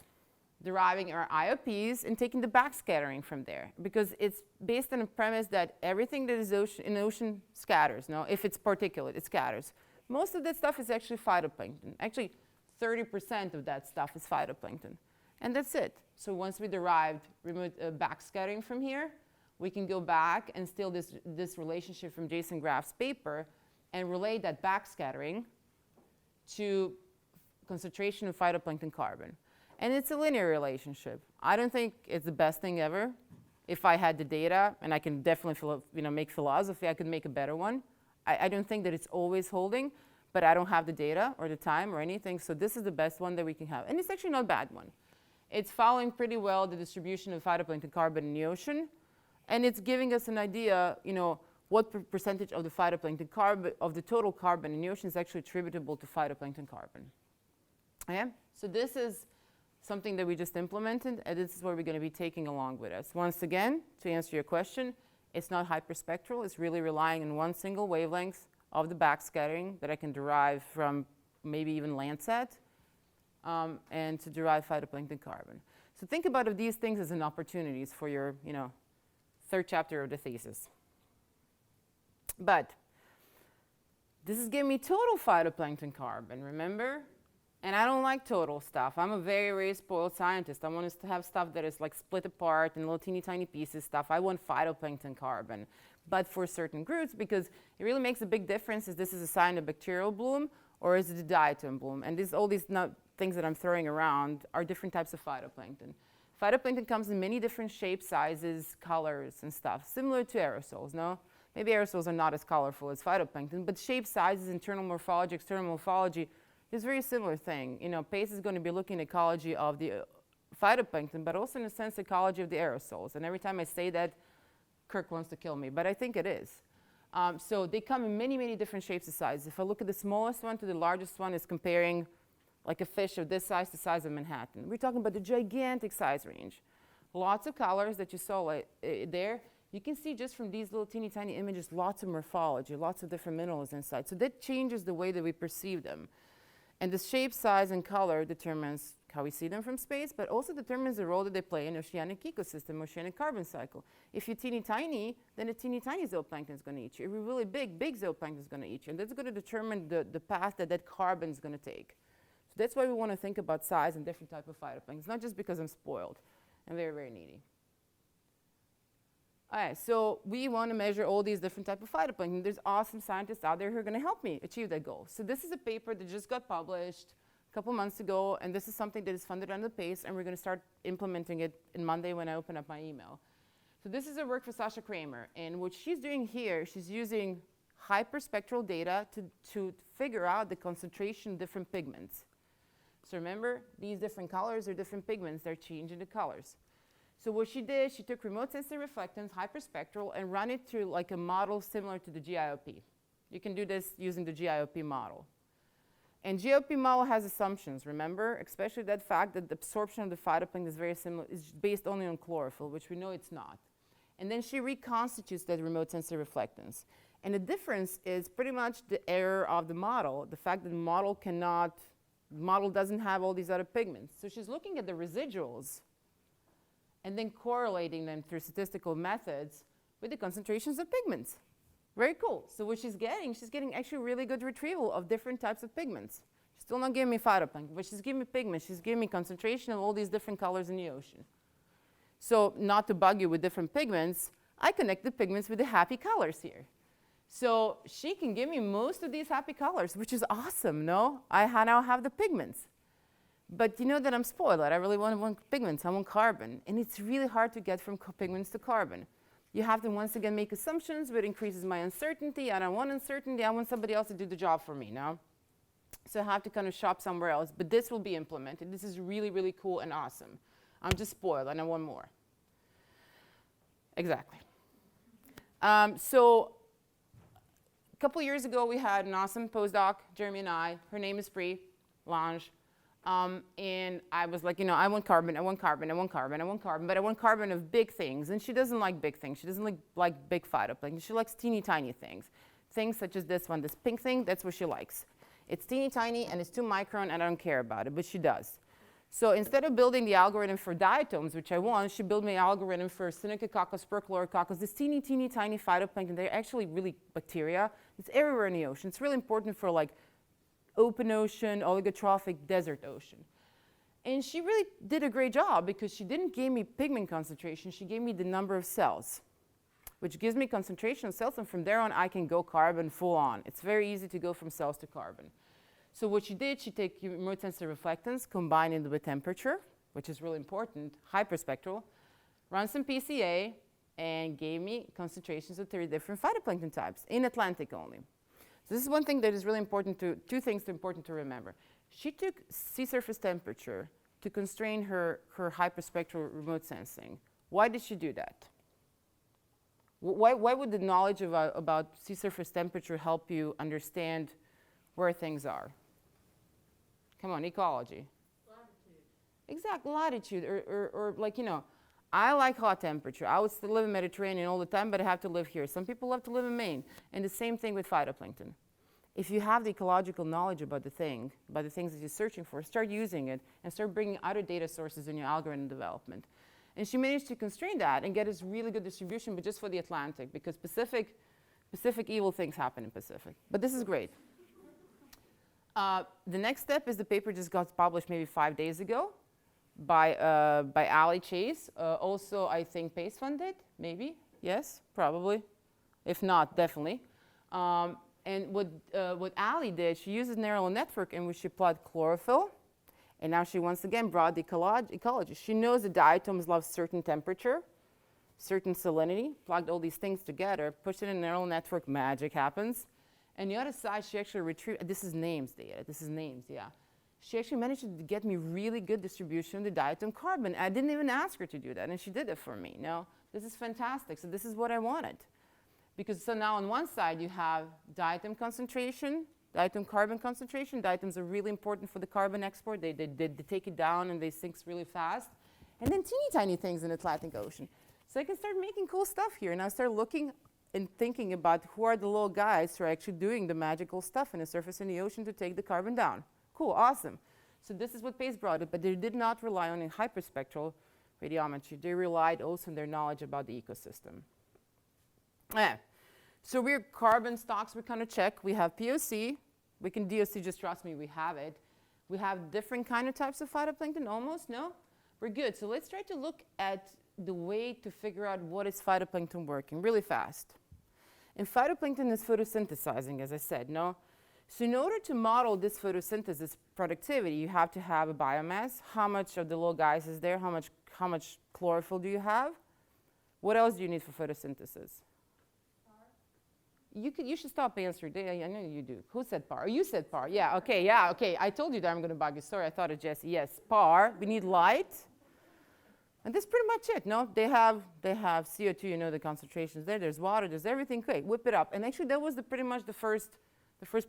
deriving our IOPs, and taking the backscattering from there, because it's based on a premise that everything that is in the ocean scatters. No, if it's particulate, it scatters. Most of that stuff is actually phytoplankton. Actually, 30% of that stuff is phytoplankton, and that's it. So once we derived remote backscattering from here, we can go back and steal this relationship from Jason Graff's paper and relate that backscattering to concentration of phytoplankton carbon. And it's a linear relationship. I don't think it's the best thing ever. If I had the data, and I can definitely make philosophy, I could make a better one. I don't think that it's always holding, but I don't have the data or the time or anything, so this is the best one that we can have. And it's actually not a bad one. It's following pretty well the distribution of phytoplankton carbon in the ocean, and it's giving us an idea, what percentage of the phytoplankton carbon, of the total carbon in the ocean is actually attributable to phytoplankton carbon. Okay? So this is something that we just implemented, and this is what we're going to be taking along with us. Once again, to answer your question, it's not hyperspectral. It's really relying on one single wavelength of the backscattering that I can derive from maybe even Landsat, and to derive phytoplankton carbon. So think about these things as an opportunities for your, third chapter of the thesis. But this is giving me total phytoplankton carbon, remember? And I don't like total stuff. I'm a very, very spoiled scientist. I want us to have stuff that is like split apart in little teeny tiny pieces stuff. I want phytoplankton carbon. But for certain groups, because it really makes a big difference if this is a cyanobacterial bloom or is it a diatom bloom. And all these things that I'm throwing around are different types of phytoplankton. Phytoplankton comes in many different shapes, sizes, colors, and stuff, similar to aerosols, no? Maybe aerosols are not as colorful as phytoplankton, but shape, sizes, internal morphology, external morphology is a very similar thing. You know, PACE is going to be looking at ecology of the phytoplankton, but also in a sense ecology of the aerosols. And every time I say that, Kirk wants to kill me, but I think it is. So they come in many, many different shapes and sizes. If I look at the smallest one to the largest one, is comparing like a fish of this size to the size of Manhattan. We're talking about the gigantic size range. Lots of colors that you saw there. You can see just from these little teeny tiny images, lots of morphology, lots of different minerals inside. So that changes the way that we perceive them. And the shape, size, and color determines how we see them from space, but also determines the role that they play in oceanic ecosystem, oceanic carbon cycle. If you're teeny tiny, then a teeny tiny zooplankton is going to eat you. If you're really big, big zooplankton is going to eat you. And that's going to determine the path that that carbon is going to take. So that's why we want to think about size and different type of phytoplanktons, not just because I'm spoiled. I'm very, very needy. All right, so we want to measure all these different types of phytoplankton. There's awesome scientists out there who are going to help me achieve that goal. So this is a paper that just got published a couple months ago, and this is something that is funded under PACE, and we're going to start implementing it on Monday when I open up my email. So this is a work for Sasha Kramer, and what she's doing here, she's using hyperspectral data to figure out the concentration of different pigments. So remember, these different colors are different pigments. They're changing the colors. So what she did, she took remote sensor reflectance, hyperspectral, and ran it through like a model similar to the GIOP. You can do this using the GIOP model. And GIOP model has assumptions, remember? Especially that fact that the absorption of the phytoplankton is very similar, is based only on chlorophyll, which we know it's not. And then she reconstitutes that remote sensor reflectance. And the difference is pretty much the error of the model, the fact that the model doesn't have all these other pigments. So she's looking at the residuals and then correlating them through statistical methods with the concentrations of pigments. Very cool. So what she's getting actually really good retrieval of different types of pigments. She's still not giving me phytoplankton, but she's giving me pigments. She's giving me concentration of all these different colors in the ocean. So not to bug you with different pigments, I connect the pigments with the happy colors here. So she can give me most of these happy colors, which is awesome, no? I now have the pigments. But you know that I'm spoiled. I really want pigments. I want carbon. And it's really hard to get from pigments to carbon. You have to once again make assumptions, which increases my uncertainty. I don't want uncertainty. I want somebody else to do the job for me now. So I have to kind of shop somewhere else. But this will be implemented. This is really, really cool and awesome. I'm just spoiled, and I want more. Exactly. So a couple years ago, we had an awesome postdoc, Jeremy and I. Her name is Pri Lange. And I was like, you know, I want carbon, I want carbon, I want carbon, I want carbon, but I want carbon of big things. And she doesn't like big things. She doesn't like big phytoplankton. She likes teeny tiny things. Things such as this one, this pink thing, that's what she likes. It's teeny tiny and it's 2 micron and I don't care about it, but she does. So instead of building the algorithm for diatoms, which I want, she built me an algorithm for Synechococcus, Perchlorococcus, this teeny, teeny, tiny phytoplankton. They're actually really bacteria. It's everywhere in the ocean. It's really important for like open ocean, oligotrophic desert ocean. And she really did a great job because she didn't give me pigment concentration, she gave me the number of cells, which gives me concentration of cells, and from there on I can go carbon full on. It's very easy to go from cells to carbon. So what she did, she took remote sensor reflectance, combined it with temperature, which is really important, hyperspectral, run some PCA, and gave me concentrations of 3 different phytoplankton types in Atlantic only. So this is one thing that is really important two things important to remember. She took sea surface temperature to constrain her hyperspectral remote sensing. Why did she do that? Why would the knowledge about sea surface temperature help you understand where things are? Come on, ecology. Latitude. Exactly, latitude, or like, you know, I like hot temperature. I would still live in Mediterranean all the time, but I have to live here. Some people love to live in Maine. And the same thing with phytoplankton. If you have the ecological knowledge about the things that you're searching for, start using it and start bringing other data sources in your algorithm development. And she managed to constrain that and get this really good distribution, but just for the Atlantic, because Pacific evil things happen in Pacific. But this is great. The next step is the paper just got published maybe 5 days ago. By Ali Chase, also I think PACE funded, maybe, yes, probably, if not, definitely. And what Ali did, she uses neural network in which she plotted chlorophyll And now she once again brought the ecology. She knows the diatoms love certain temperature, certain salinity, plugged all these things together, pushed it in a neural network, magic happens. And the other side, she actually retrieved, this is names data, yeah. She actually managed to get me really good distribution of the diatom carbon. I didn't even ask her to do that, and she did it for me. No, this is fantastic. So this is what I wanted. Because so now on one side you have diatom concentration, diatom carbon concentration. Diatoms are really important for the carbon export. They take it down and they sink really fast. And then teeny tiny things in the Atlantic Ocean. So I can start making cool stuff here. And I start looking and thinking about who are the little guys who are actually doing the magical stuff in the surface in the ocean to take the carbon down. Cool, awesome. So this is what Pace brought it, but they did not rely on a hyperspectral radiometry. They relied also on their knowledge about the ecosystem. So we're carbon stocks, we kind of check. We have POC. We can DOC, just trust me, we have it. We have different kind of types of phytoplankton, almost, no? We're good. So let's try to look at the way to figure out what is phytoplankton working really fast. And phytoplankton is photosynthesizing, as I said, no? So in order to model this photosynthesis productivity, you have to have a biomass. How much of the little guys is there? How much chlorophyll do you have? What else do you need for photosynthesis? You should stop answering. I know you do. Who said PAR? Oh, you said PAR. Yeah, okay. I told you that I'm going to bug you. Sorry, I thought of Jesse. Yes, PAR. We need light. And that's pretty much it, no? They have CO2, you know the concentrations there. There's water, there's everything. Great, whip it up. And actually, that was pretty much the first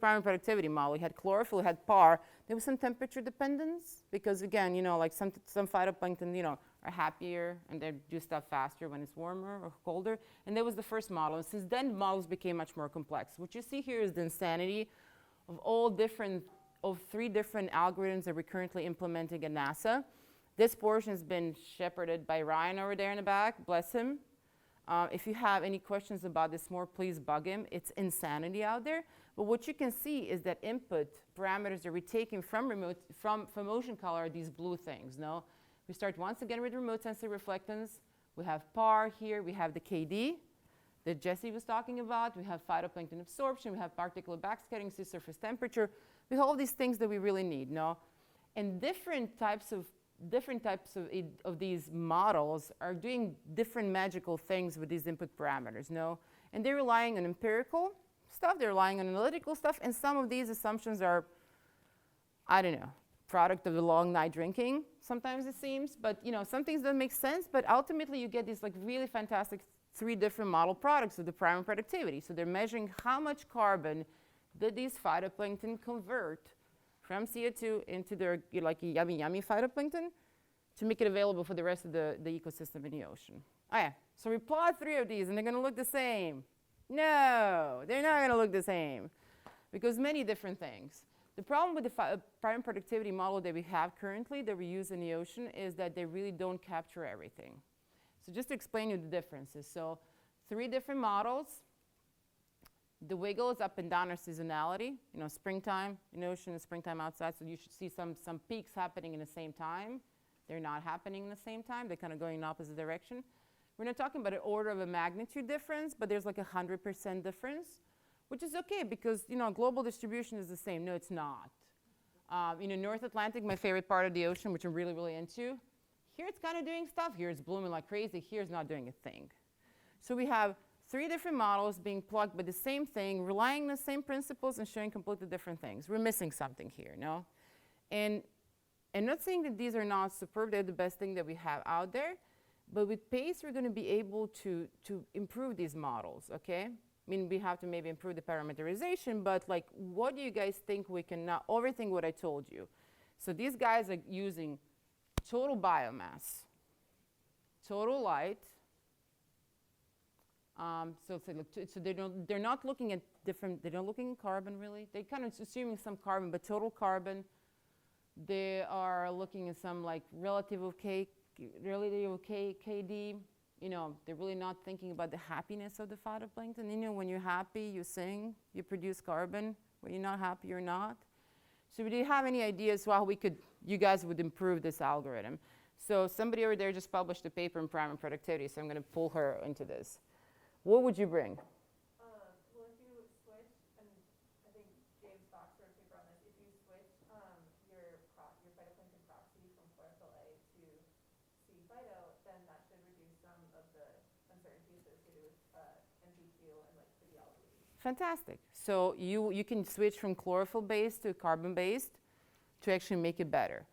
primary productivity model. We had chlorophyll, we had PAR. There was some temperature dependence because, again, you know, like some phytoplankton, you know, are happier and they do stuff faster when it's warmer or colder. And that was the first model. And since then, models became much more complex. What you see here is the insanity of 3 different algorithms that we're currently implementing at NASA. This portion has been shepherded by Ryan over there in the back. Bless him. If you have any questions about this more, please bug him. It's insanity out there. But what you can see is that input parameters that we're taking from ocean color are these blue things, no? We start once again with remote sensor reflectance. We have PAR here. We have the KD that Jesse was talking about. We have phytoplankton absorption. We have particulate backscattering, sea surface temperature. We have all these things that we really need, no? And different types of these models are doing different magical things with these input parameters, no? And they're relying on empirical stuff, they're relying on analytical stuff, and some of these assumptions are, I don't know, product of the long night drinking, sometimes it seems, but you know, some things don't make sense, but ultimately you get these like really fantastic 3 different model products of the primary productivity. So they're measuring how much carbon did these phytoplankton convert from CO2 into their like yummy phytoplankton to make it available for the rest of the ecosystem in the ocean. Oh yeah, so we plot 3 of these and they're gonna look the same. No, they're not gonna look the same because many different things. The problem with the primary productivity model that we have currently that we use in the ocean is that they really don't capture everything. So just to explain you the differences. So 3 different models. The wiggle is up and down our seasonality. You know, springtime in the ocean and springtime outside. So you should see some peaks happening in the same time. They're not happening in the same time. They're kind of going in opposite direction. We're not talking about an order of a magnitude difference, but there's like 100% difference, which is okay because, you know, global distribution is the same. No, it's not. You know, North Atlantic, my favorite part of the ocean, which I'm really, really into. Here it's kind of doing stuff. Here it's blooming like crazy. Here it's not doing a thing. So we have 3 different models being plugged with the same thing, relying on the same principles and showing completely different things. We're missing something here, no? And not saying that these are not superb, they're the best thing that we have out there, but with PACE, we're going to be able to improve these models, okay? I mean, we have to maybe improve the parameterization, but like, what do you guys think we can now overthink what I told you? So these guys are using total biomass, total light. So they're not looking at different, they're not looking at carbon really. They're kind of assuming some carbon, but total carbon. They are looking at some like relative of KD. You know, they're really not thinking about the happiness of the phytoplankton. You know, when you're happy, you sing, you produce carbon. When you're not happy, you're not. So do you have any ideas how you guys would improve this algorithm? So somebody over there just published a paper in Primary Productivity, so I'm going to pull her into this. What would you bring? Well, if you switch, and I think James Fox wrote a paper on this, if you switch your phytoplankton Fantastic. So you can switch from chlorophyll-based to carbon-based to actually make it better.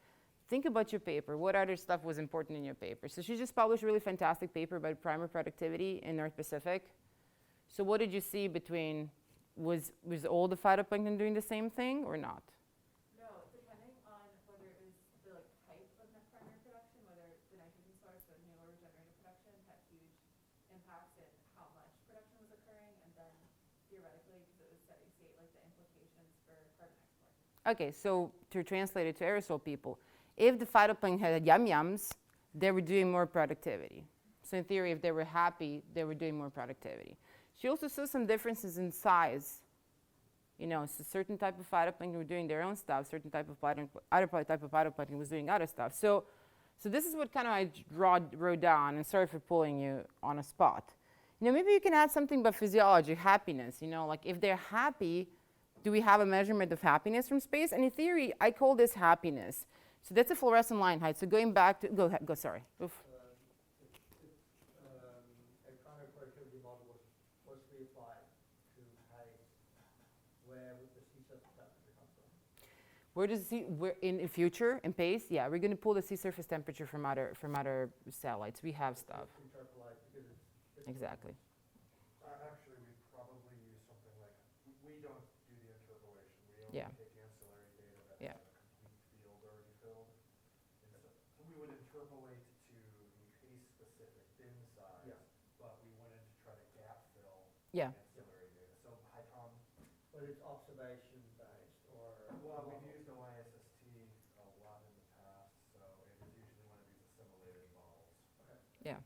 Think about your paper. What other stuff was important in your paper? So she just published a really fantastic paper about primer productivity in North Pacific. So what did you see between, was all the phytoplankton doing the same thing or not? No, depending on whether it was the type of net primary production, whether the nitrogen source or new or regenerative production had huge impacts in how much production was occurring, and then theoretically, because it was steady state, like the implications for carbon export. Okay, so to translate it to aerosol people, if the phytoplankton had yum-yums, they were doing more productivity. So in theory, if they were happy, they were doing more productivity. She also saw some differences in size. You know, so certain type of phytoplankton were doing their own stuff, certain type of other type of phytoplankton was doing other stuff. So this is what kind of I wrote down, and sorry for pulling you on a spot. You know, maybe you can add something about physiology, happiness. You know, like if they're happy, do we have a measurement of happiness from space? And in theory, I call this happiness. So that's a fluorescent line height. So going back to, go ahead, sorry. Oof. A primary productivity model was mostly applied to height. Where would the sea surface temperature come from? Where does where in the future, in PACE? Yeah, we're going to pull the sea surface temperature from other satellites. We have stuff. Interpolate because it's Exactly. Actually, we probably use something like, we don't do the interpolation. We only Yeah. take ancillary data that Yeah. has a complete field already filled. And so we would interpolate to the case-specific bin size, but we wouldn't try to gap fill Yeah. ancillary data. So, hi, Tom. But it's observation-based, or? Well, we've used OISST a lot in the past, so it is usually one of these assimilated models. Yeah.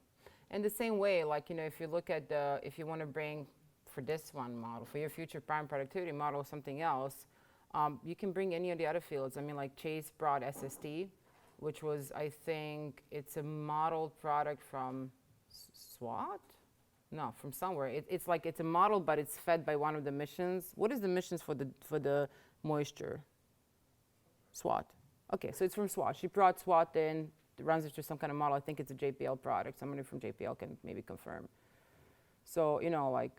And the same way, like, you know, if you look at the, if you want to bring for this one model, for your future prime productivity model or something else, you can bring any of the other fields. I mean, like Chase brought SST, which was, I think, it's a modeled product from SWAT? No, from somewhere. It's like, it's a model, but it's fed by one of the missions. What is the missions for the moisture? SWAT. Okay, so it's from SWAT. She brought SWAT in, runs it through some kind of model. I think it's a JPL product. Somebody from JPL can maybe confirm. So, you know, like,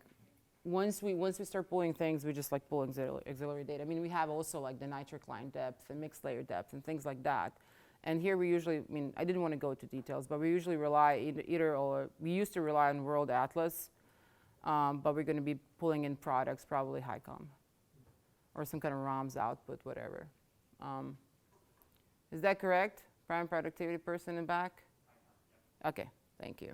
once we start pulling things, we just like pull auxiliary data. I mean, we have also like the nitric line depth and mixed layer depth and things like that. And here we usually, I mean, I didn't want to go into details, but we usually rely either or, we used to rely on World Atlas, but we're going to be pulling in products, probably HICOM, or some kind of ROMS output, whatever. Is that correct? Prime productivity person in back? Okay, thank you.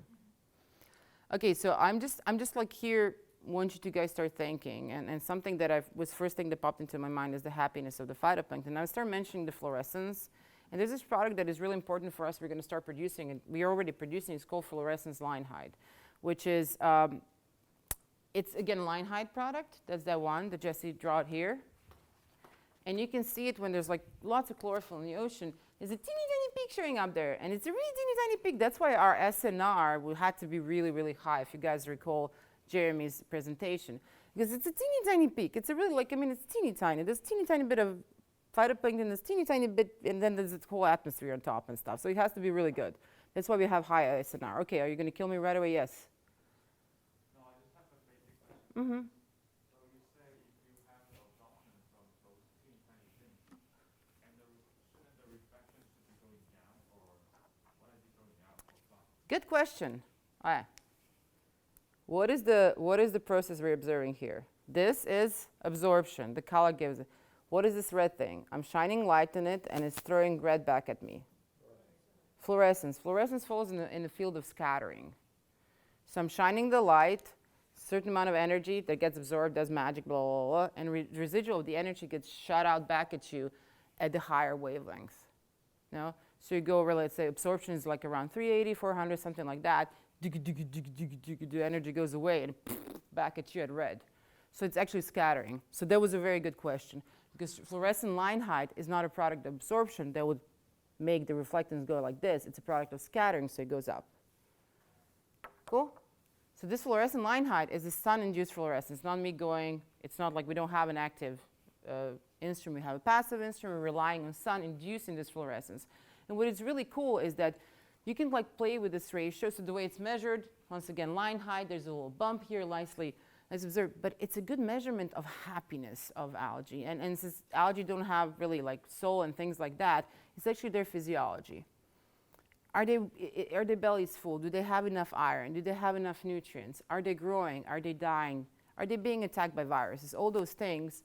Okay, so I'm just like here, want you to guys start thinking, and something that was first thing that popped into my mind is the happiness of the phytoplankton. I start mentioning the fluorescence, and there's this product that is really important for us. We're going to start producing, and we are already producing. It's called fluorescence line height, which is it's again line height product. That's that one that Jesse drew here, and you can see it when there's like lots of chlorophyll in the ocean. There's a teeny tiny peak showing up there, and it's a really teeny tiny peak. That's why our SNR had to be really, really high, if you guys recall Jeremy's presentation, because it's a teeny tiny peak. It's a really, like, I mean, it's teeny tiny. There's teeny tiny bit of phytoplankton, there's teeny tiny bit, and then there's this whole atmosphere on top and stuff. So it has to be really good. That's why we have high SNR. Okay, are you going to kill me right away? Yes. No, I just have a basic question. Mm-hmm. So you say if you have the absorption from those teeny tiny things, and shouldn't the reflection should be going down, or what is it going out or from? Good question. All right. What is the process we're observing here? This is absorption. The color gives it. What is this red thing? I'm shining light in it, and it's throwing red back at me. Fluorescence. Fluorescence falls in the field of scattering. So I'm shining the light, certain amount of energy that gets absorbed, does magic, blah, blah, blah, and residual of the energy gets shot out back at you at the higher wavelength. No? So you go over, let's say, absorption is like around 380, 400, something like that. The energy goes away and back at you at red. So it's actually scattering. So that was a very good question, because fluorescent line height is not a product of absorption that would make the reflectance go like this. It's a product of scattering, so it goes up. Cool? So this fluorescent line height is a sun-induced fluorescence. It's not me going, it's not like we don't have an active instrument. We have a passive instrument relying on sun inducing this fluorescence. And what is really cool is that you can like play with this ratio. So the way it's measured, once again, line height, there's a little bump here, nicely Let's observe, but it's a good measurement of happiness of algae. And since algae don't have really like soul and things like that, it's actually their physiology. Are their bellies full? Do they have enough iron? Do they have enough nutrients? Are they growing? Are they dying? Are they being attacked by viruses? All those things,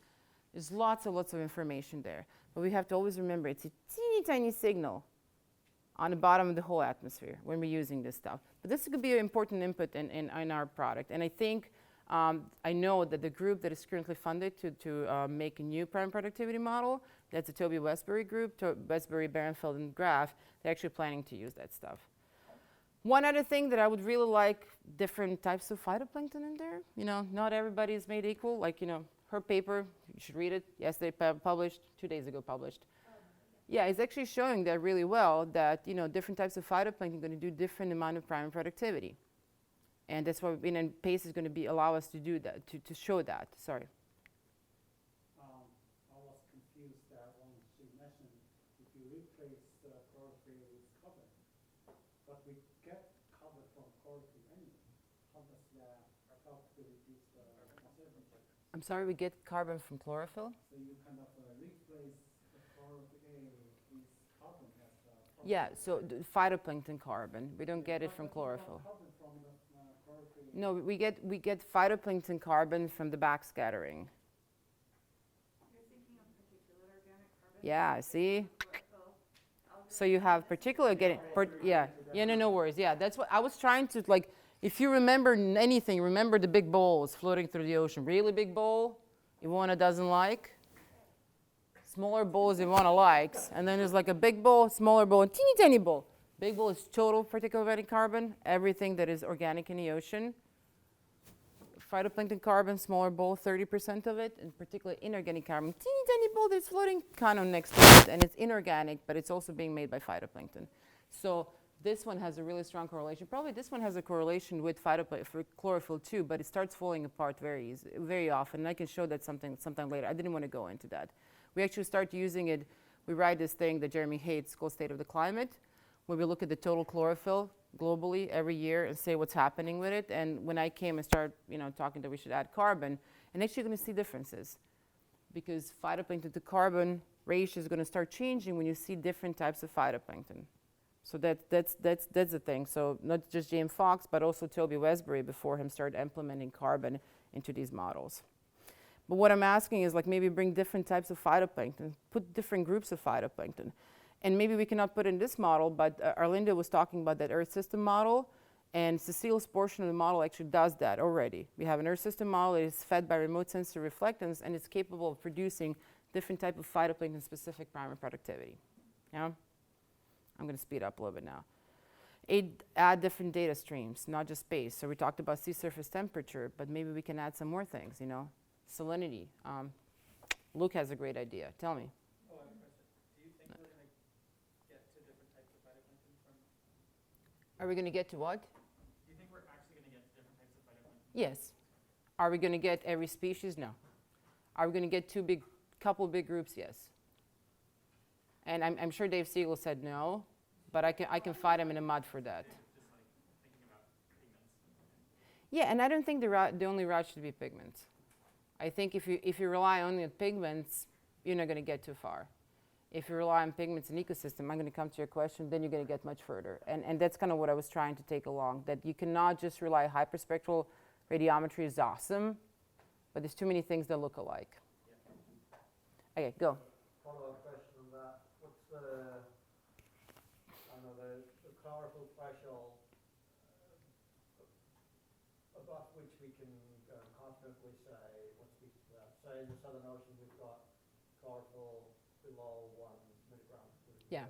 there's lots and lots of information there. But we have to always remember it's a teeny tiny signal on the bottom of the whole atmosphere when we're using this stuff. But this could be an important input in our product. And I think, I know that the group that is currently funded to make a new prime productivity model, that's the Toby Westbury group, Westbury, Barenfeld, and Graf, they're actually planning to use that stuff. One other thing that I would really like, different types of phytoplankton in there. You know, not everybody is made equal. Like, you know, her paper, you should read it. Yesterday published, 2 days ago published. Yeah, it's actually showing that really well that, you know, different types of phytoplankton are going to do different amount of primary productivity. And that's why, and PACE is going to allow us to do that, to show that. Sorry. I was confused that when she mentioned if you replace chlorophyll with carbon, but we get carbon from chlorophyll anyway. How does that help to reduce the conservancy? I'm sorry, we get carbon from chlorophyll? So you kind of replace the chlorophyll with carbon as Yeah, so phytoplankton carbon. We don't get it from chlorophyll. Carbon from the chlorophyll. No, we get phytoplankton carbon from the backscattering. You're thinking of particulate organic carbon? Yeah, see? Chlorophyll. So you have particular getting, no worries. Yeah, that's what I was trying to, like, if you remember anything, remember the big bowls floating through the ocean. Really big bowl, Ivona doesn't like. Smaller bowls Ivona likes. And then there's like a big bowl, smaller bowl, and teeny tiny bowl. Big bowl is total particulate organic carbon, everything that is organic in the ocean. Phytoplankton carbon, smaller bowl, 30% of it, and particularly inorganic carbon, teeny tiny bowl that's floating kind of next to it, and it's inorganic, but it's also being made by phytoplankton. So this one has a really strong correlation. Probably this one has a correlation with for chlorophyll too, but it starts falling apart very often, and I can show that sometime later. I didn't want to go into that. We actually start using it. We write this thing that Jeremy hates called State of the Climate, where we look at the total chlorophyll globally every year and say what's happening with it. And when I came and started, talking that we should add carbon, and actually going to see differences, because phytoplankton to carbon ratio is going to start changing when you see different types of phytoplankton. So that's the thing. So not just James Fox, but also Toby Westbury before him started implementing carbon into these models. But what I'm asking is, like, maybe bring different types of phytoplankton, put different groups of phytoplankton. And maybe we cannot put in this model, but Arlinda was talking about that Earth system model, and Cecile's portion of the model actually does that already. We have an Earth system model that is fed by remote sensor reflectance, and it's capable of producing different type of phytoplankton-specific primary productivity. Yeah? I'm going to speed up a little bit now. Add different data streams, not just space. So we talked about sea surface temperature, but maybe we can add some more things, Salinity. Luke has a great idea. Tell me. Oh, I have a question. Do you think we're going to get to different types of phytoplankton from? Are we going to get to what? Do you think we're actually going to get to different types of phytoplankton? Yes. Are we going to get every species? No. Are we going to get couple big groups? Yes. And I'm sure Dave Siegel said no, but I can fight him in the mud for that. Just like thinking about pigments. Yeah, and I don't think the only route should be pigments. I think if you rely only on pigments, you're not going to get too far. If you rely on pigments in ecosystem, I'm going to come to your question, then you're going to get much further. And that's kind of what I was trying to take along, that you cannot just rely hyperspectral radiometry is awesome, but there's too many things that look alike. Yeah. Okay, go. Follow-up question on that. What's the chlorophyll threshold above which we can confidently say what species that? Say in the Southern Ocean we've got chlorophyll below 1 milligram. Yeah.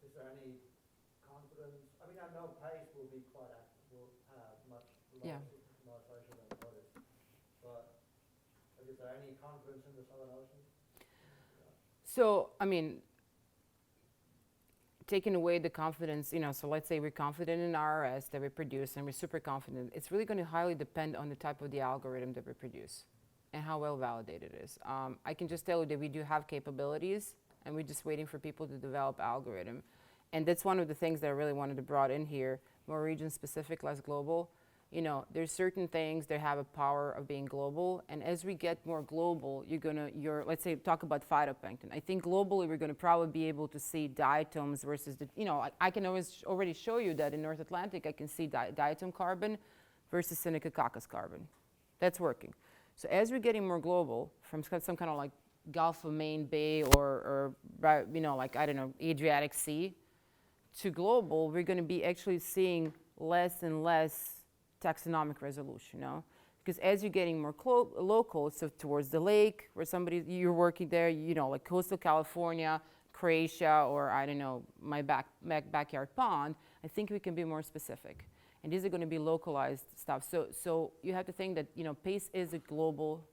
Is there any confidence? I mean, I know PACE will be quite active, will have much lower systemization than others, but is there any confidence in the Southern Ocean? So, I mean, taking away the confidence, so let's say we're confident in RRS that we produce and we're super confident, it's really going to highly depend on the type of the algorithm that we produce and how well validated it is. I can just tell you that we do have capabilities and we're just waiting for people to develop algorithm. And that's one of the things that I really wanted to bring in here, more region specific, less global, you know, there's certain things that have a power of being global, and as we get more global, let's say, talk about phytoplankton. I think globally we're gonna probably be able to see diatoms versus you know, I can already show you that in North Atlantic, I can see diatom carbon versus Synechococcus carbon. That's working. So as we're getting more global, from some kind of like Gulf of Maine Bay or you know, like, I don't know, Adriatic Sea to global, we're gonna be actually seeing less and less taxonomic resolution, you know? Because as you're getting more local, so towards the lake, where you're working there, you know, like coastal California, Croatia, or I don't know, my backyard pond, I think we can be more specific. And these are gonna be localized stuff. So you have to think that, you know, PACE is a global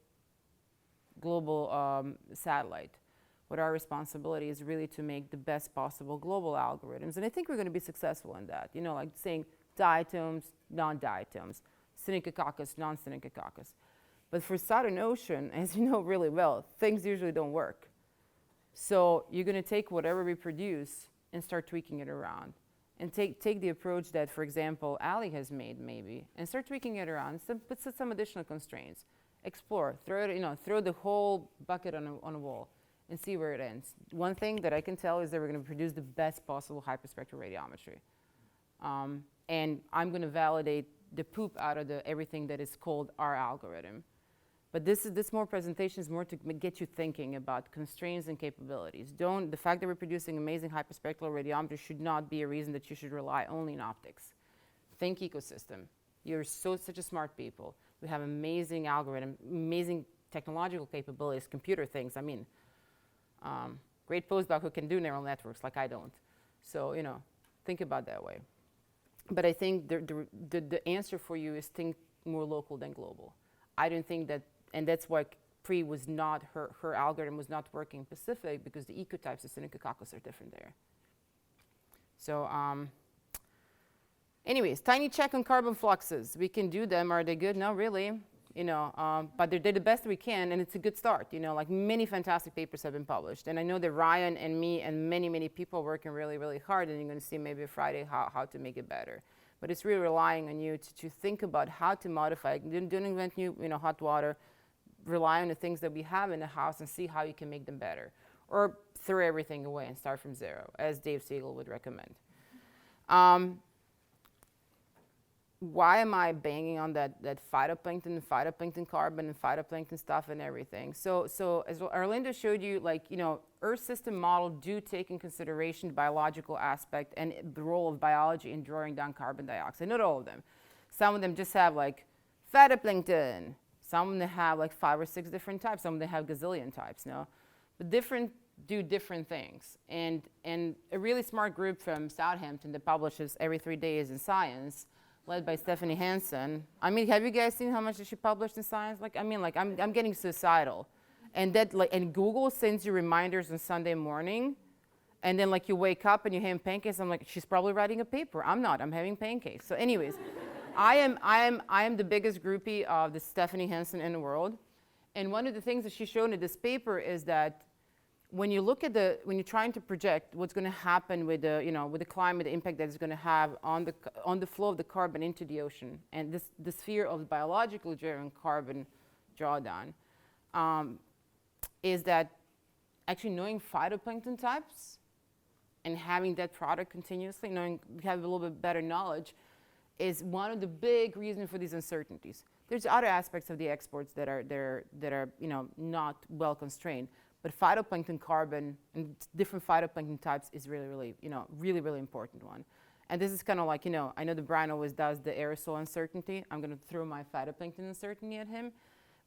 satellite. What our responsibility is really to make the best possible global algorithms. And I think we're gonna be successful in that, you know, like saying diatoms, non-diatoms, Synechococcus, non-Synechococcus. But for Southern Ocean, as you know really well, things usually don't work. So you're gonna take whatever we produce and start tweaking it around. And take the approach that, for example, Ali has made maybe, and start tweaking it around, put some additional constraints. Explore, throw the whole bucket on a wall and see where it ends. One thing that I can tell is that we're gonna produce the best possible hyperspectral radiometry. And I'm going to validate the poop out of everything that is called our algorithm. But this more presentation is more to get you thinking about constraints and capabilities. The fact that we're producing amazing hyperspectral radiometry should not be a reason that you should rely only on optics. Think ecosystem. You're such a smart people. We have amazing algorithm, amazing technological capabilities, computer things. I mean, great postdoc who can do neural networks like I don't. So, you know, think about that way. But I think the answer for you is think more local than global. I don't think that, and that's why Pri was not, her algorithm was not working in Pacific, because the ecotypes of Synechococcus are different there. So anyways, tiny check on carbon fluxes. We can do them. Are they good? No, really. You know, but they're the best we can, and it's a good start. You know, like many fantastic papers have been published. And I know that Ryan and me and many people are working really, really hard, and you're going to see maybe Friday how to make it better. But it's really relying on you to think about how to modify. Don't invent new, you know, hot water. Rely on the things that we have in the house and see how you can make them better. Or throw everything away and start from zero, as Dave Siegel would recommend. Why am I banging on that phytoplankton carbon and phytoplankton stuff and everything? So as Arlindo showed you, like, you know, Earth system model do take in consideration the biological aspect and the role of biology in drawing down carbon dioxide. Not all of them. Some of them just have like phytoplankton. Some of them have like 5 or 6 different types. Some of them have gazillion types, no? But do different things. And a really smart group from Southampton that publishes every 3 days in Science, led by Stephanie Hansen. I mean, have you guys seen how much she published in Science? Like, I mean, like, I'm getting suicidal. And that, like, and Google sends you reminders on Sunday morning, and then like you wake up and you have pancakes. I'm like, she's probably writing a paper. I'm not. I'm having pancakes. So, anyways, I am the biggest groupie of the Stephanie Hansen in the world. And one of the things that she showed in this paper is that when you look at when you're trying to project what's going to happen with the, you know, with the climate, the impact that it's going to have on the flow of the carbon into the ocean, and the sphere of biologically driven carbon drawdown, is that actually knowing phytoplankton types and having that product continuously, knowing we have a little bit better knowledge, is one of the big reasons for these uncertainties. There's other aspects of the exports that are you know, not well constrained. But phytoplankton carbon and different phytoplankton types is really, you know, really important one. And this is kind of like, you know, I know that Brian always does the aerosol uncertainty. I'm going to throw my phytoplankton uncertainty at him.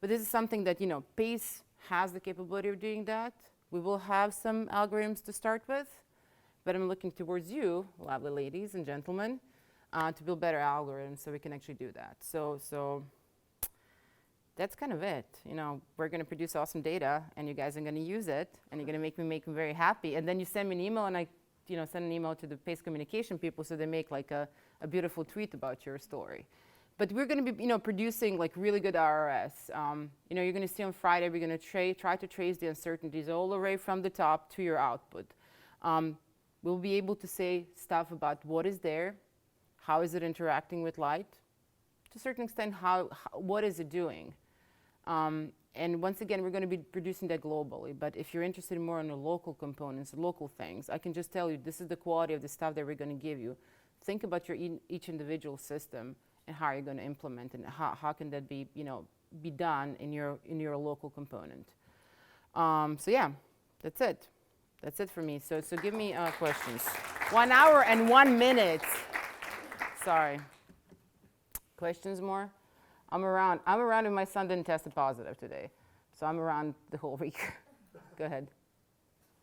But this is something that, you know, PACE has the capability of doing that. We will have some algorithms to start with. But I'm looking towards you, lovely ladies and gentlemen, to build better algorithms so we can actually do that. So that's kind of it. You know, we're going to produce awesome data, and you guys are going to use it, and you're going to make me very happy. And then you send me an email, and I, you know, send an email to the PACE communication people so they make like a beautiful tweet about your story. But we're going to be, you know, producing like really good RRS. You know, you're going to see on Friday, we're going to try to trace the uncertainties all the way from the top to your output. We'll be able to say stuff about what is there, how is it interacting with light, to a certain extent, what is it doing? And once again, we're going to be producing that globally. But if you're interested more in the local components, local things, I can just tell you this is the quality of the stuff that we're going to give you. Think about your each individual system and how you're going to implement it, and how can that be, be done in your local component. So yeah, that's it. That's it for me. So give me questions. 1 hour and 1 minute. Sorry. Questions more? I'm around and my son didn't test positive today. So I'm around the whole week. Go ahead.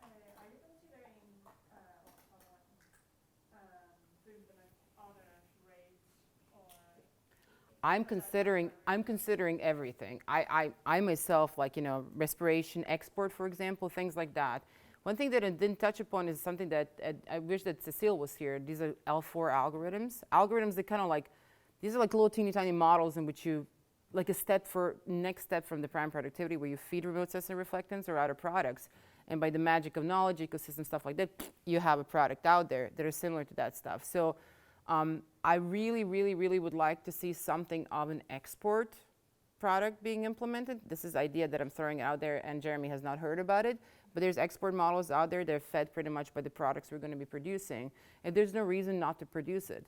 Are you considering doing the other rates or? I'm considering everything. I myself, like, respiration, export, for example, things like that. One thing that I didn't touch upon is something that I wish that Cecile was here. These are L4 algorithms. Algorithms that kind of like, these are like little teeny tiny models in which you, like next step from the prime productivity, where you feed remote sensing reflectance or outer products. And by the magic of knowledge, ecosystem, stuff like that, you have a product out there that is similar to that stuff. So I really, really, really would like to see something of an export product being implemented. This is an idea that I'm throwing out there, and Jeremy has not heard about it. But there's export models out there. They're fed pretty much by the products we're going to be producing. And there's no reason not to produce it.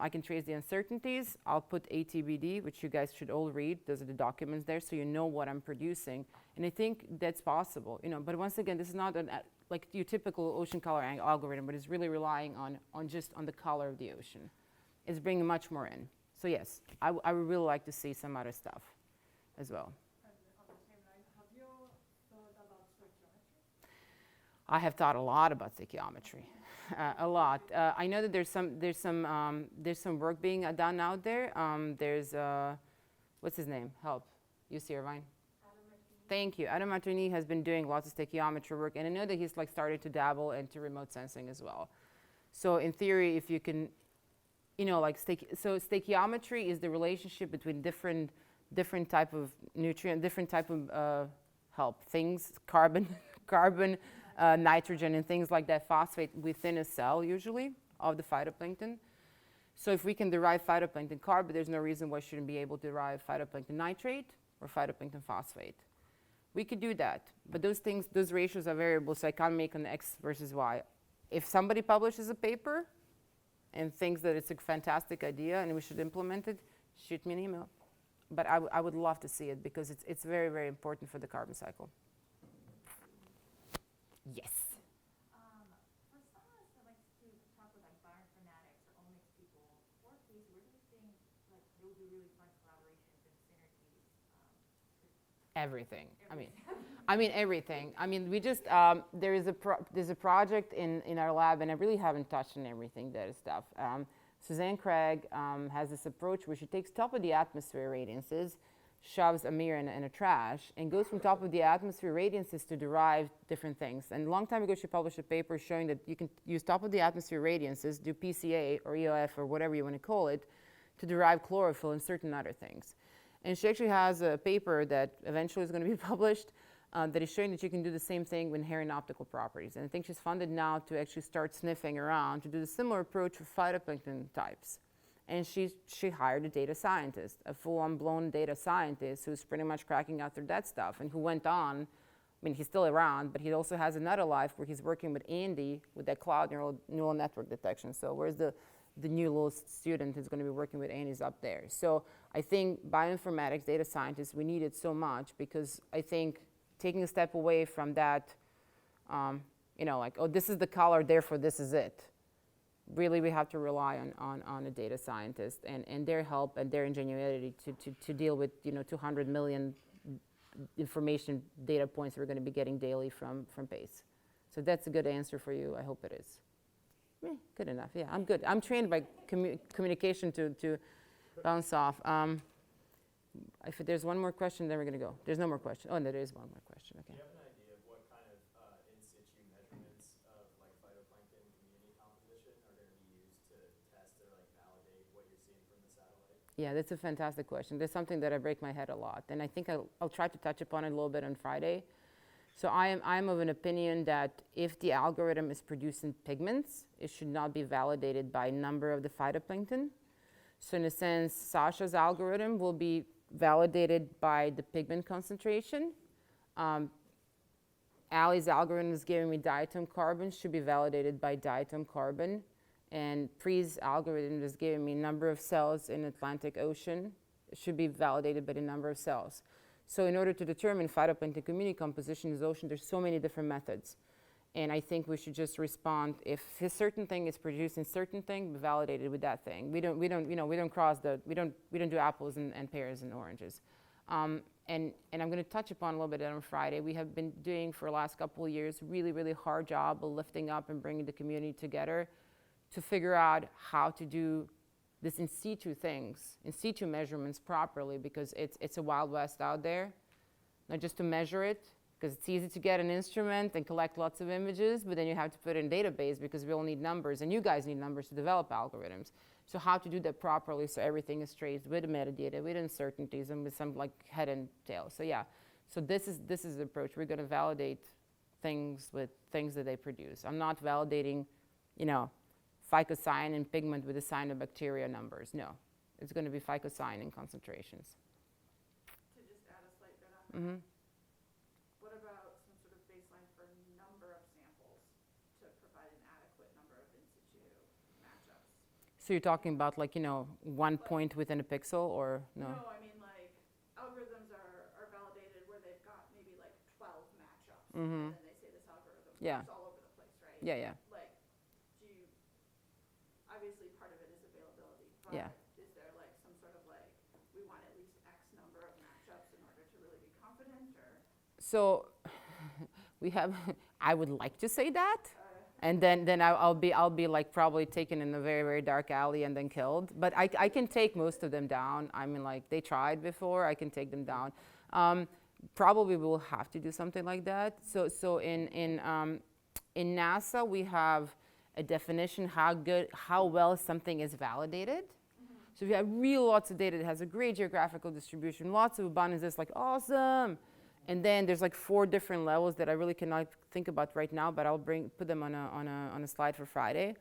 I can trace the uncertainties. I'll put ATBD, which you guys should all read. Those are the documents there, so you know what I'm producing. And I think that's possible. But once again, this is not like your typical ocean color algorithm, but it's really relying on just the color of the ocean. It's bringing much more in. So yes, I would really like to see some other stuff as well. On the same line, have you thought about stoichiometry? I have thought a lot about stoichiometry, a lot. I know that there's some work being done out there. There's what's his name? Help, UC Irvine. Thank you. Adam Martini has been doing lots of stoichiometry work, and I know that he's like started to dabble into remote sensing as well. So in theory, if you can, so stoichiometry is the relationship between different type of nutrient, different type of things, carbon, nitrogen, and things like that, phosphate within a cell usually of the phytoplankton. So if we can derive phytoplankton carbon, there's no reason why we shouldn't be able to derive phytoplankton nitrate or phytoplankton phosphate. We could do that, but those ratios are variable, so I can't make an X versus Y. If somebody publishes a paper and thinks that it's a fantastic idea and we should implement it, shoot me an email. But I would love to see it because it's very, very important for the carbon cycle. Yes. For someone that likes to talk with like bioinformatics or omics people, where do you think like there would be really fun collaborations and synergies? Everything. I mean everything. We just there's a project in our lab, and I really haven't touched on everything that is stuff. Suzanne Craig has this approach where she takes top of the atmosphere radiances, shoves a mirror in a trash, and goes from top of the atmosphere radiances to derive different things. And a long time ago, she published a paper showing that you can use top of the atmosphere radiances, do PCA or EOF or whatever you want to call it, to derive chlorophyll and certain other things. And she actually has a paper that eventually is going to be published that is showing that you can do the same thing with hair and optical properties. And I think she's funded now to actually start sniffing around to do the similar approach for phytoplankton types. And she hired a data scientist, a full-on blown data scientist who's pretty much cracking out through that stuff, and who went on, he's still around, but he also has another life where he's working with Andy with that cloud neural network detection. So where's the new little student who's going to be working with Andy's up there. So I think bioinformatics, data scientists, we need it so much because I think taking a step away from that, this is the color, therefore this is it. Really, we have to rely on a data scientist and their help and their ingenuity to deal with 200 million information data points we're going to be getting daily from PACE. So that's a good answer for you. I hope it is. Good enough. Yeah, I'm good. I'm trained by communication to bounce off. If there's one more question, then we're going to go. There's no more question. Oh, no, there is one more question. Okay. Do you have an idea of what kind of in situ measurements of like phytoplankton community composition are going to be used to test or like validate what you're seeing from the satellite? Yeah, that's a fantastic question. There's something that I break my head a lot, and I think I'll try to touch upon it a little bit on Friday. So I'm of an opinion that if the algorithm is producing pigments, it should not be validated by number of the phytoplankton. So in a sense, Sasha's algorithm will be validated by the pigment concentration. Ali's algorithm is giving me diatom carbon, should be validated by diatom carbon. And Pre's algorithm is giving me number of cells in Atlantic Ocean. It should be validated by the number of cells. So in order to determine phytoplankton community composition in the ocean, there's so many different methods. And I think we should just respond if a certain thing is producing certain thing, be validated with that thing. We don't do apples and pears and oranges. And I'm going to touch upon a little bit on Friday. We have been doing for the last couple of years really, really hard job of lifting up and bringing the community together to figure out how to do this in situ things, in situ measurements properly, because it's a wild west out there. Not just to measure it, because it's easy to get an instrument and collect lots of images, but then you have to put it in a database because we all need numbers, and you guys need numbers to develop algorithms. So how to do that properly so everything is traced with metadata, with uncertainties, and with some like head and tail. So yeah, so this is the approach. We're going to validate things with things that they produce. I'm not validating, phycocyanin pigment with the cyanobacteria numbers. No, it's going to be phycocyanin concentrations. To just add a slight bit on that. Mm-hmm. What about some sort of baseline for number of samples to provide an adequate number of in situ matchups? So you're talking about like, 1 point within a pixel, or no? No, I mean like algorithms are validated where they've got maybe like 12 matchups, Mm-hmm. and then they say this algorithm Yeah. works all over the place, right? Yeah, yeah. Like, obviously part of it is availability, but Yeah. is there like some sort of like, we want at least X number of matchups in order to really be confident, or? So we have, I would like to say that, and then I'll be like probably taken in a very, very dark alley and then killed. But I can take most of them down. I mean, like they tried before, I can take them down. Probably we'll have to do something like that. So in NASA we have a definition how well something is validated. So if you have real lots of data that has a great geographical distribution, lots of abundance, it's like awesome. And then there's like 4 different levels that I really cannot think about right now, but I'll put them on a slide for Friday.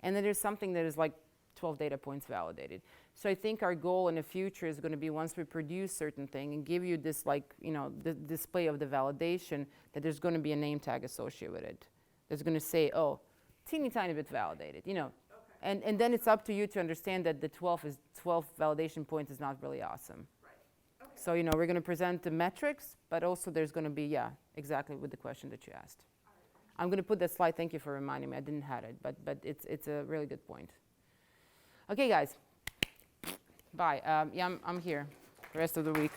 And then there's something that is like 12 data points validated. So I think our goal in the future is going to be, once we produce certain thing and give you this like, the display of the validation, that there's going to be a name tag associated with it. That's going to say, oh, teeny tiny bit validated, Okay. And then it's up to you to understand that the 12 validation point is not really awesome. Right. Okay. So, we're going to present the metrics, but also there's going to be, exactly with the question that you asked. All right. I'm going to put that slide. Thank you for reminding me. I didn't have it, but it's a really good point. Okay, guys. Bye. I'm here the rest of the week.